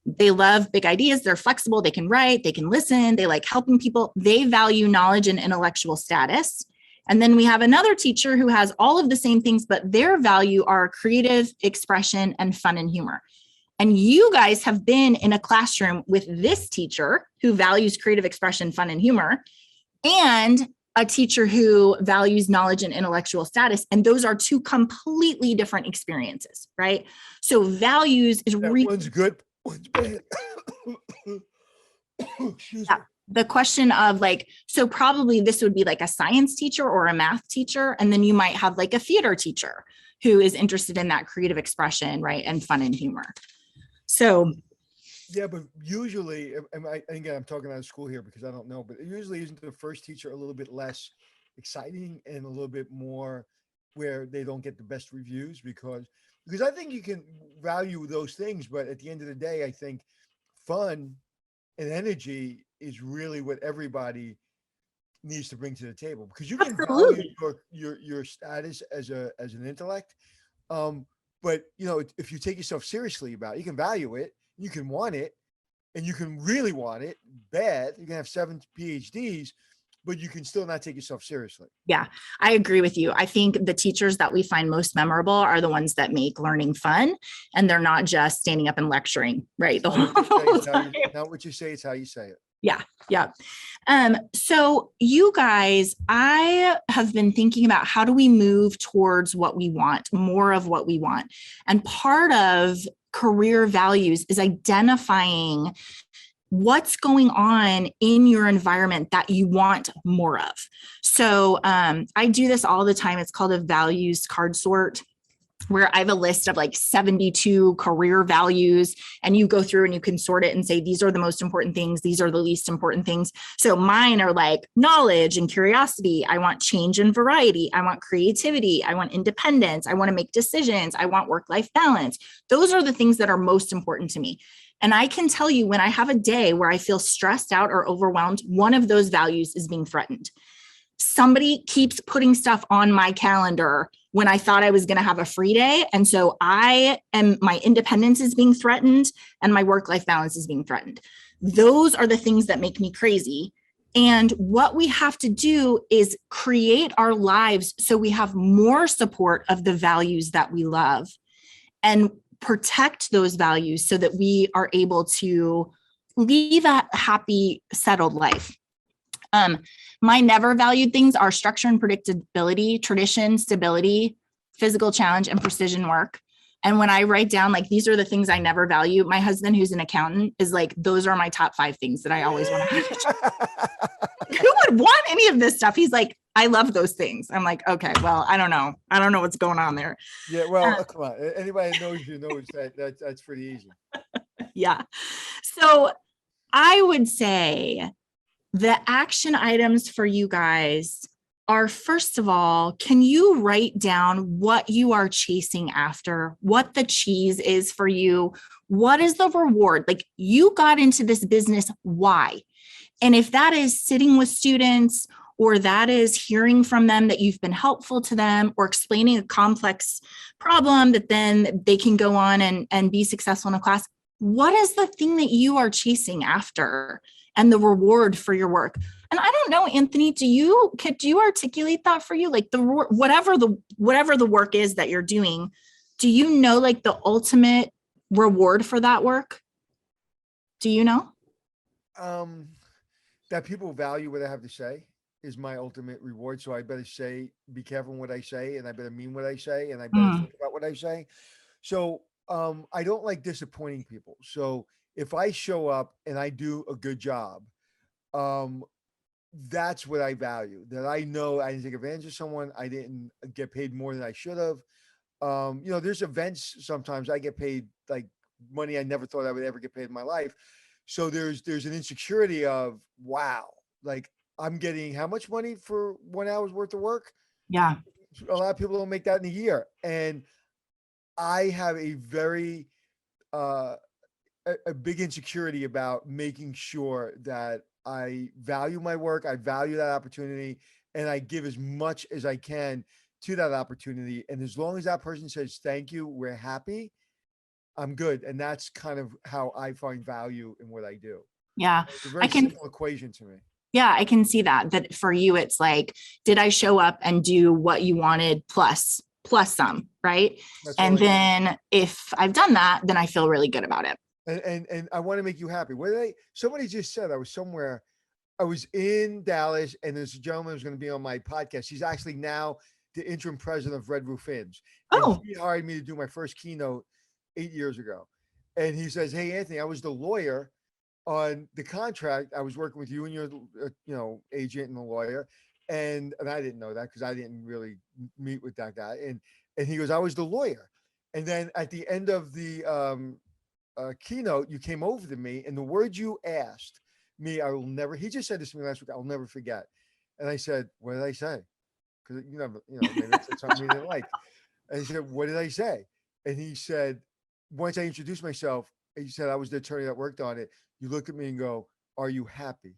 They love big ideas. They're flexible. They can write, they can listen. They like helping people. They value knowledge and intellectual status. And then we have another teacher who has all of the same things, but their value are creative expression and fun and humor. And you guys have been in a classroom with this teacher who values creative expression, fun and humor, and a teacher who values knowledge and intellectual status. And those are two completely different experiences, right? So values is really— one's good, one's bad. Excuse me. The question of like, so probably this would be like a science teacher or a math teacher. And then you might have like a theater teacher who is interested in that creative expression, right? And fun and humor. So yeah, but usually, and again, I'm talking out of school here because I don't know, but usually isn't the first teacher a little bit less exciting and a little bit more where they don't get the best reviews? Because I think you can value those things, but at the end of the day, I think fun and energy is really what everybody needs to bring to the table, because you can value your status as an intellect. But you know, if you take yourself seriously about it, you can value it, you can want it, and you can really want it bad. You can have 7 PhDs, but you can still not take yourself seriously. Yeah, I agree with you. I think the teachers that we find most memorable are the ones that make learning fun, and they're not just standing up and lecturing, right? The whole time. Not what you say, it's how you say it. Yeah. Yeah. So you guys, I have been thinking about how do we move towards what we want, more of what we want. And part of career values is identifying what's going on in your environment that you want more of. So I do this all the time. It's called a values card sort, where I have a list of like 72 career values, and you go through and you can sort it and say, these are the most important things. These are the least important things. So mine are like knowledge and curiosity. I want change and variety. I want creativity. I want independence. I want to make decisions. I want work-life balance. Those are the things that are most important to me. And I can tell you, when I have a day where I feel stressed out or overwhelmed, one of those values is being threatened. Somebody keeps putting stuff on my calendar when I thought I was going to have a free day. And so my independence is being threatened and my work-life balance is being threatened. Those are the things that make me crazy. And what we have to do is create our lives so we have more support of the values that we love, and protect those values so that we are able to live a happy, settled life. My never valued things are structure and predictability, tradition, stability, physical challenge, and precision work. And when I write down, like, these are the things I never value, my husband, who's an accountant, is like, those are my top 5 things that I always want to have. Who would want any of this stuff? He's like, I love those things. I'm like, okay, well, I don't know. I don't know what's going on there. Yeah, well, come on. Anybody knows that's pretty easy. Yeah. So I would say the action items for you guys are, first of all, can you write down what you are chasing after, what the cheese is for you? What is the reward? Like, you got into this business, why? And if that is sitting with students, or that is hearing from them that you've been helpful to them, or explaining a complex problem that then they can go on and be successful in a class, what is the thing that you are chasing after and the reward for your work? And I don't know, Anthony, could you articulate that for you? Like, whatever the work is that you're doing, do you know like the ultimate reward for that work? Do you know? That people value what I have to say. is my ultimate reward. So I better be careful in what I say, and I better mean what I say, and I better Mm, think about what I say. So I don't like disappointing people. So if I show up and I do a good job, um, that's what I value. That I know I didn't take advantage of someone. I didn't get paid more than I should have. There's events sometimes I get paid like money I never thought I would ever get paid in my life. So there's an insecurity of wow, like I'm getting how much money for 1 hour's worth of work? yeah. A lot of people don't make that in a year. And I have a very uh a big insecurity about making sure that I value my work, I value that opportunity, and I give as much as I can to that opportunity. And as long as that person says thank you, we're happy, I'm good. And that's kind of how I find value in what I do. Yeah. It's a I very can simple equation to me. Yeah, I can see that for you, it's like, did I show up and do what you wanted plus some, right? That's all And I do. then if I've done that, then I feel really good about it. And I want to make you happy. Somebody just said I was somewhere, I was in Dallas, and this gentleman was going to be on my podcast. He's actually now the interim president of Red Roof Inns. And Oh, he hired me to do my first keynote 8 years ago. And he says, "Hey, Anthony, I was the lawyer on the contract. I was working with you and your, agent and the lawyer." And I didn't know that because I didn't really meet with that guy. And he goes, "I was the lawyer." And then at the end of the keynote, you came over to me, and the words you asked me, I will never. He just said this to me last week. I'll never forget. And I said, "What did I say?" Because maybe I said something he didn't like. And he said, "What did I say?" And he said, once I introduced myself, he said I was the attorney that worked on it. You look at me and go, "Are you happy?"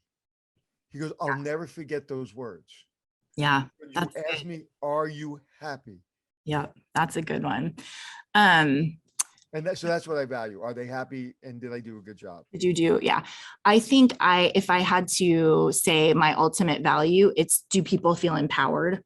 He goes, "I'll never forget those words. yeah, You that's asked good. me, are you happy?" Yeah, that's a good one. Um, And that's what I value. Are they happy? And did I do a good job? did you do? Yeah. I think if I had to say my ultimate value, it's, do people feel empowered?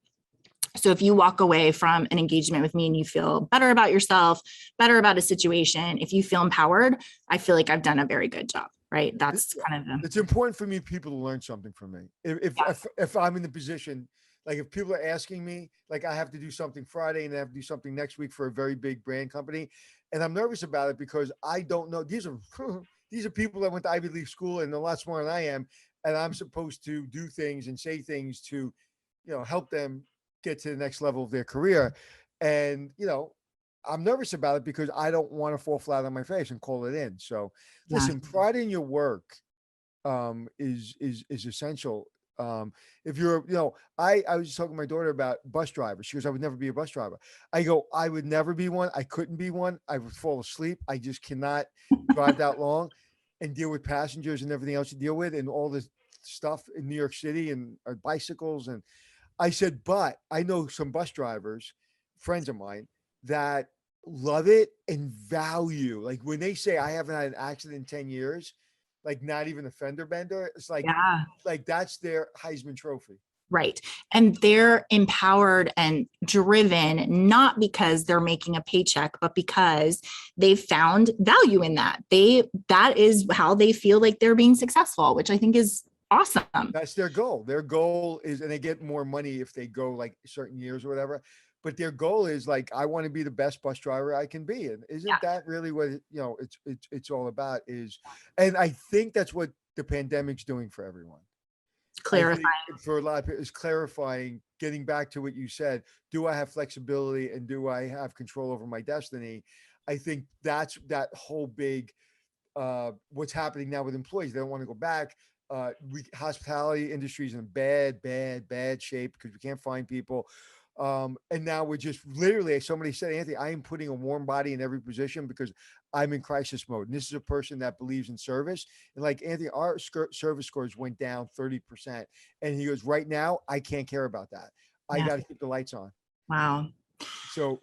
So if you walk away from an engagement with me and you feel better about yourself, better about a situation, if you feel empowered, I feel like I've done a very good job, right? That's kind of It's important for me, people to learn something from me. yeah. If I'm in the position, like if people are asking me, like I have to do something Friday and I have to do something next week for a very big brand company, and I'm nervous about it because I don't know. These are these are people that went to Ivy League school and a lot smarter than I am, and I'm supposed to do things and say things to, help them get to the next level of their career. And I'm nervous about it because I don't want to fall flat on my face and call it in. So Yeah. listen, pride in your work is essential. If you're, I was talking to my daughter about bus drivers. She goes, "I would never be a bus driver." I go, "I would never be one. I couldn't be one. I would fall asleep. I just cannot drive that long and deal with passengers and everything else you deal with and all this stuff in New York City and bicycles." And I said, "But I know some bus drivers, friends of mine, that love it and value, like when they say I haven't had an accident in 10 years, like not even a fender bender, it's Yeah. like that's their Heisman Trophy." Right. And they're empowered and driven, not because they're making a paycheck, but because they've found value in that. That is how they feel like they're being successful, which I think is awesome. That's their goal. Their goal is, and they get more money if they go like certain years or whatever. But their goal is like, I want to be the best bus driver I can be. And Yeah. isn't that really what it's all about? And I think that's what the pandemic's doing for everyone. I Clarify. think for a lot of people is clarifying, getting back to what you said. Do I have flexibility and do I have control over my destiny? I think that's that whole big what's happening now with employees. They don't want to go back. Hospitality industry is in bad shape because we can't find people. And now we're just literally, somebody said, "Anthony, I am putting a warm body in every position because I'm in crisis mode." And this is a person that believes in service. And like, "Anthony, our service scores went down 30%." And he goes, "Right now, I can't care about that. I Yeah. got to keep the lights on." Wow. So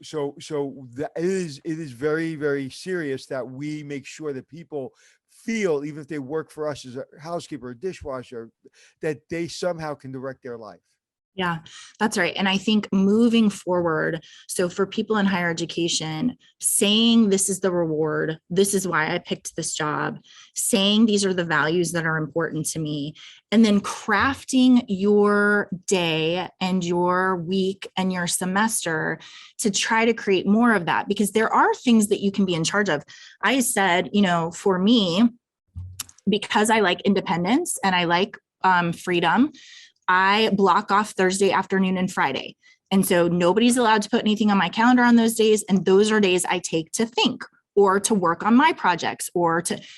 that it is very, very serious that we make sure that people feel, even if they work for us as a housekeeper, a dishwasher, that they somehow can direct their life. Yeah, that's right. And I think moving forward, so for people in higher education, saying this is the reward, this is why I picked this job, saying these are the values that are important to me, and then crafting your day and your week and your semester to try to create more of that, because there are things that you can be in charge of. I said, for me, because I like independence and I like freedom, I block off Thursday afternoon and Friday. And so nobody's allowed to put anything on my calendar on those days. And those are days I take to think or to work on my projects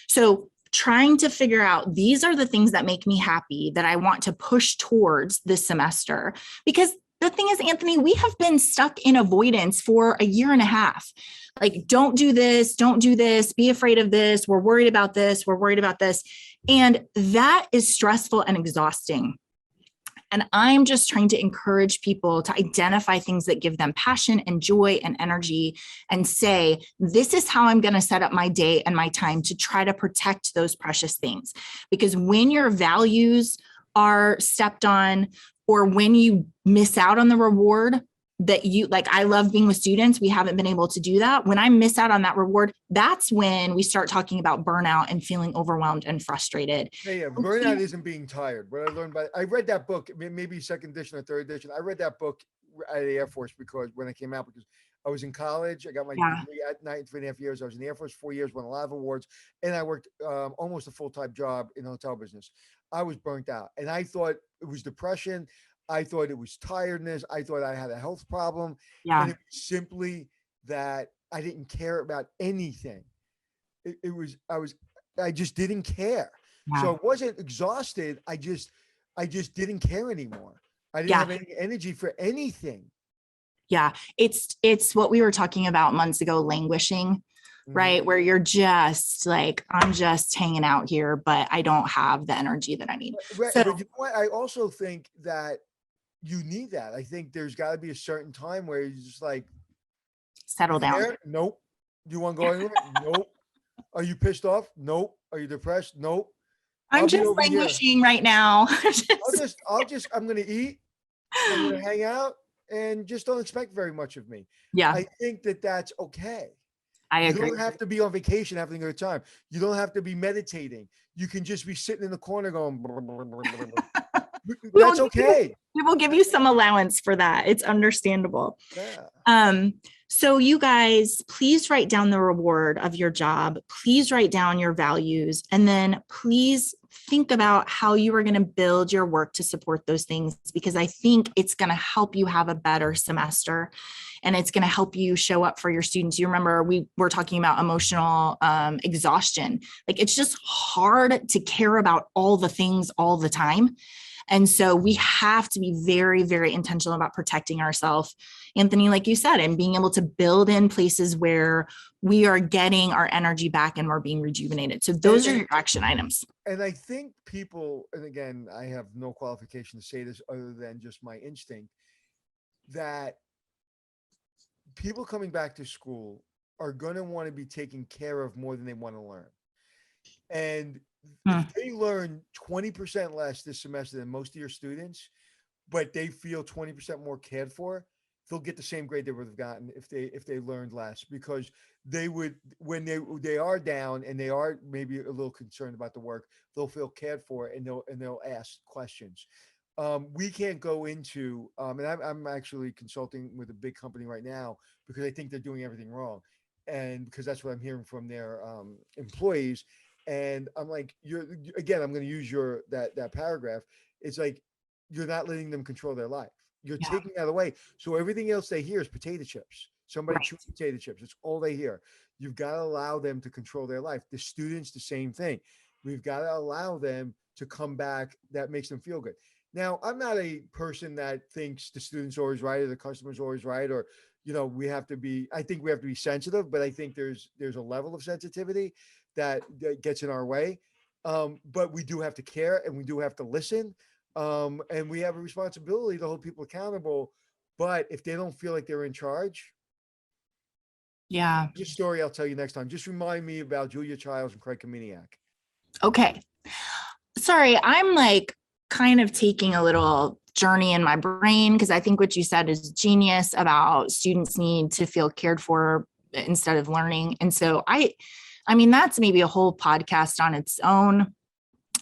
so trying to figure out, these are the things that make me happy that I want to push towards this semester. Because the thing is, Anthony, we have been stuck in avoidance for a year and a half. Like, don't do this, be afraid of this. We're worried about this. And that is stressful and exhausting. And I'm just trying to encourage people to identify things that give them passion and joy and energy and say, this is how I'm going to set up my day and my time to try to protect those precious things. Because when your values are stepped on, or when you miss out on the reward that I love being with students, we haven't been able to do that. When I miss out on that reward, that's when we start talking about burnout and feeling overwhelmed and frustrated. Yeah. Burnout isn't being tired. What I learned I read that book, maybe second edition or third edition. I read that book at the Air Force because when it came out, because I was in college, I got my degree at 3.5 years. I was in the Air Force 4 years, won a lot of awards, and I worked almost a full-time job in the hotel business. I was burnt out, and I thought it was depression. I thought it was tiredness. I thought I had a health problem. Yeah. And it was simply that I didn't care about anything. I just didn't care. Yeah. So I wasn't exhausted. I just didn't care anymore. I didn't have any energy for anything. Yeah. It's what we were talking about months ago, languishing, right? Where you're just like, I'm just hanging out here, but I don't have the energy that I need. Right. So, but you know what? I also think that you need that. I think there's got to be a certain time where you're just like, settle down. There? Nope. Do you want to go anywhere? Nope. Are you pissed off? Nope. Are you depressed? Nope. I'm just languishing right now. I'm going to eat. I'm going to hang out, and just don't expect very much of me. Yeah. I think that that's okay. I agree. You don't have to be on vacation having a good time. You don't have to be meditating. You can just be sitting in the corner going, blah, blah, blah, blah. That's okay. We will give you some allowance for that. It's understandable. Yeah. So you guys, please write down the reward of your job. Please write down your values, and then please think about how you are going to build your work to support those things, because I think it's going to help you have a better semester, and it's going to help you show up for your students. You remember we were talking about emotional exhaustion. Like, it's just hard to care about all the things all the time. And so we have to be very, very intentional about protecting ourselves, Anthony, like you said, and being able to build in places where we are getting our energy back and we're being rejuvenated. So those are your action items. And I think people, and again, I have no qualification to say this other than just my instinct, that people coming back to school are going to want to be taken care of more than they want to learn. And if they learn 20% less this semester than most of your students, but they feel 20% more cared for, they'll get the same grade they would have gotten if they learned less, because they would, when they are down and they are maybe a little concerned about the work, they'll feel cared for, and they'll ask questions. We can't go into, and I'm actually consulting with a big company right now because I think they're doing everything wrong, and because that's what I'm hearing from their employees. And I'm like, I'm going to use that paragraph. It's like, you're not letting them control their life. You're taking that away. So everything else they hear is potato chips. Somebody chew potato chips. It's all they hear. You've got to allow them to control their life. The students, the same thing. We've got to allow them to come back. That makes them feel good. Now, I'm not a person that thinks the student's always right or the customer's always right, or, I think we have to be sensitive, but I think there's a level of sensitivity that gets in our way. But we do have to care, and we do have to listen. And we have a responsibility to hold people accountable. But if they don't feel like they're in charge, this story I'll tell you next time. Just remind me about Julia Childs and Craig Kameniak. Okay. Sorry, I'm like kind of taking a little journey in my brain, because I think what you said is genius about students need to feel cared for instead of learning. And so I mean, that's maybe a whole podcast on its own,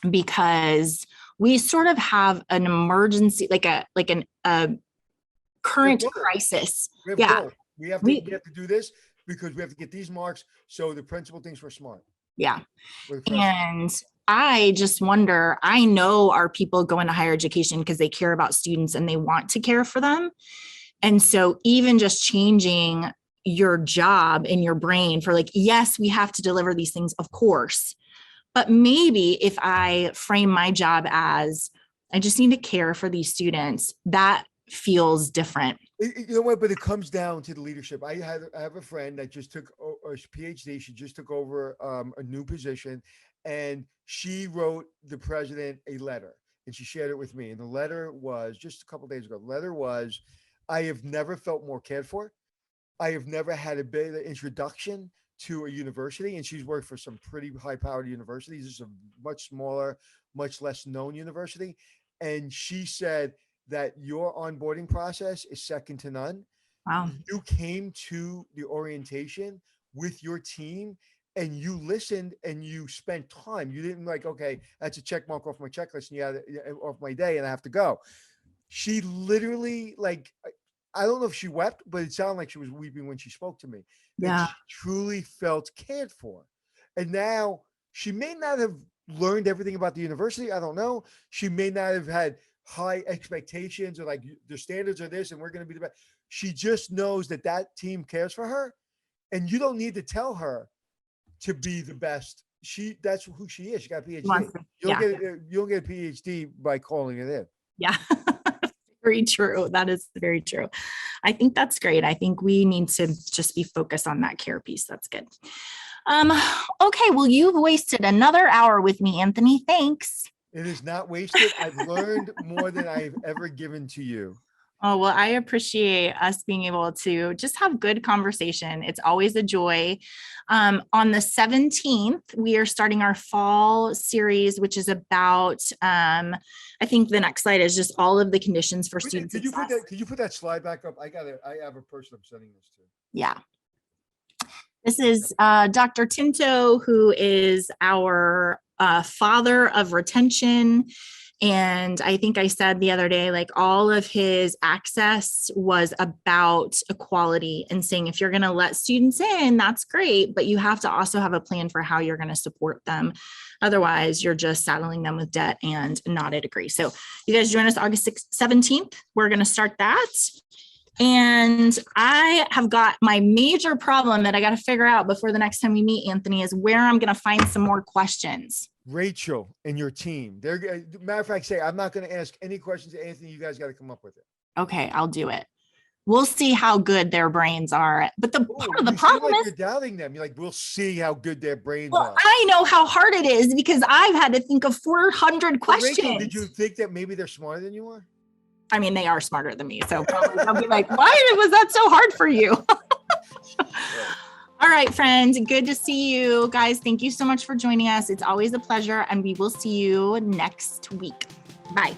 because we sort of have an emergency, like a current crisis. We have Yeah. goals. We have to do this because we have to get these marks. So the principal thinks we're smart. Yeah. We're the president. And I just wonder, I know our people go into higher education because they care about students and they want to care for them. And so even just changing your job in your brain for like, yes, we have to deliver these things, of course. But maybe if I frame my job as, I just need to care for these students, that feels different. You know what? But it comes down to the leadership. I have a friend that just took a PhD. She just took over a new position, and she wrote the president a letter, and she shared it with me. And the letter was just a couple of days ago. The letter was, I have never felt more cared for. I have never had a better introduction to a university. And she's worked for some pretty high-powered universities. This is a much smaller, much less known university. And she said that your onboarding process is second to none. Wow. You came to the orientation with your team and you listened and you spent time. You didn't like, okay, that's a check mark off my checklist and off my day and I have to go. She literally, like, I don't know if she wept, but it sounded like she was weeping when she spoke to me. Yeah. She truly felt cared for. And now she may not have learned everything about the university. I don't know. She may not have had high expectations or like the standards are this and we're going to be the best. She just knows that that team cares for her. And you don't need to tell her to be the best. That's who she is. She got a PhD. You don't get a PhD by calling it in. Yeah. Very true. That is very true. I think that's great. I think we need to just be focused on that care piece. That's good. Okay. Well, you've wasted another hour with me, Anthony. Thanks. It is not wasted. I've learned more than I've ever given to you. Oh, well, I appreciate us being able to just have good conversation. It's always a joy. On the 17th, we are starting our fall series, which is about, I think the next slide is just all of the conditions for student success. Could you put that slide back up? I have a person I'm sending this to. Yeah. This is Dr. Tinto, who is our father of retention. And I think I said the other day, like all of his access was about equality and saying, if you're going to let students in, that's great, but you have to also have a plan for how you're going to support them. Otherwise, you're just saddling them with debt and not a degree. So you guys join us August 17th. We're going to start that. And I have got my major problem that I got to figure out before the next time we meet, Anthony, is where I'm going to find some more questions. Rachel and your team. Matter of fact, I'm not going to ask any questions to Anthony. You guys got to come up with it. Okay, I'll do it. We'll see how good their brains are. But the problem is you're doubting them. You're like, we'll see how good their brains are. I know how hard it is because I've had to think of 400 questions. Rachel, did you think that maybe they're smarter than you are? I mean, they are smarter than me. So probably they'll be like, why was that so hard for you? All right, friends. Good to see you guys. Thank you so much for joining us. It's always a pleasure. And we will see you next week. Bye.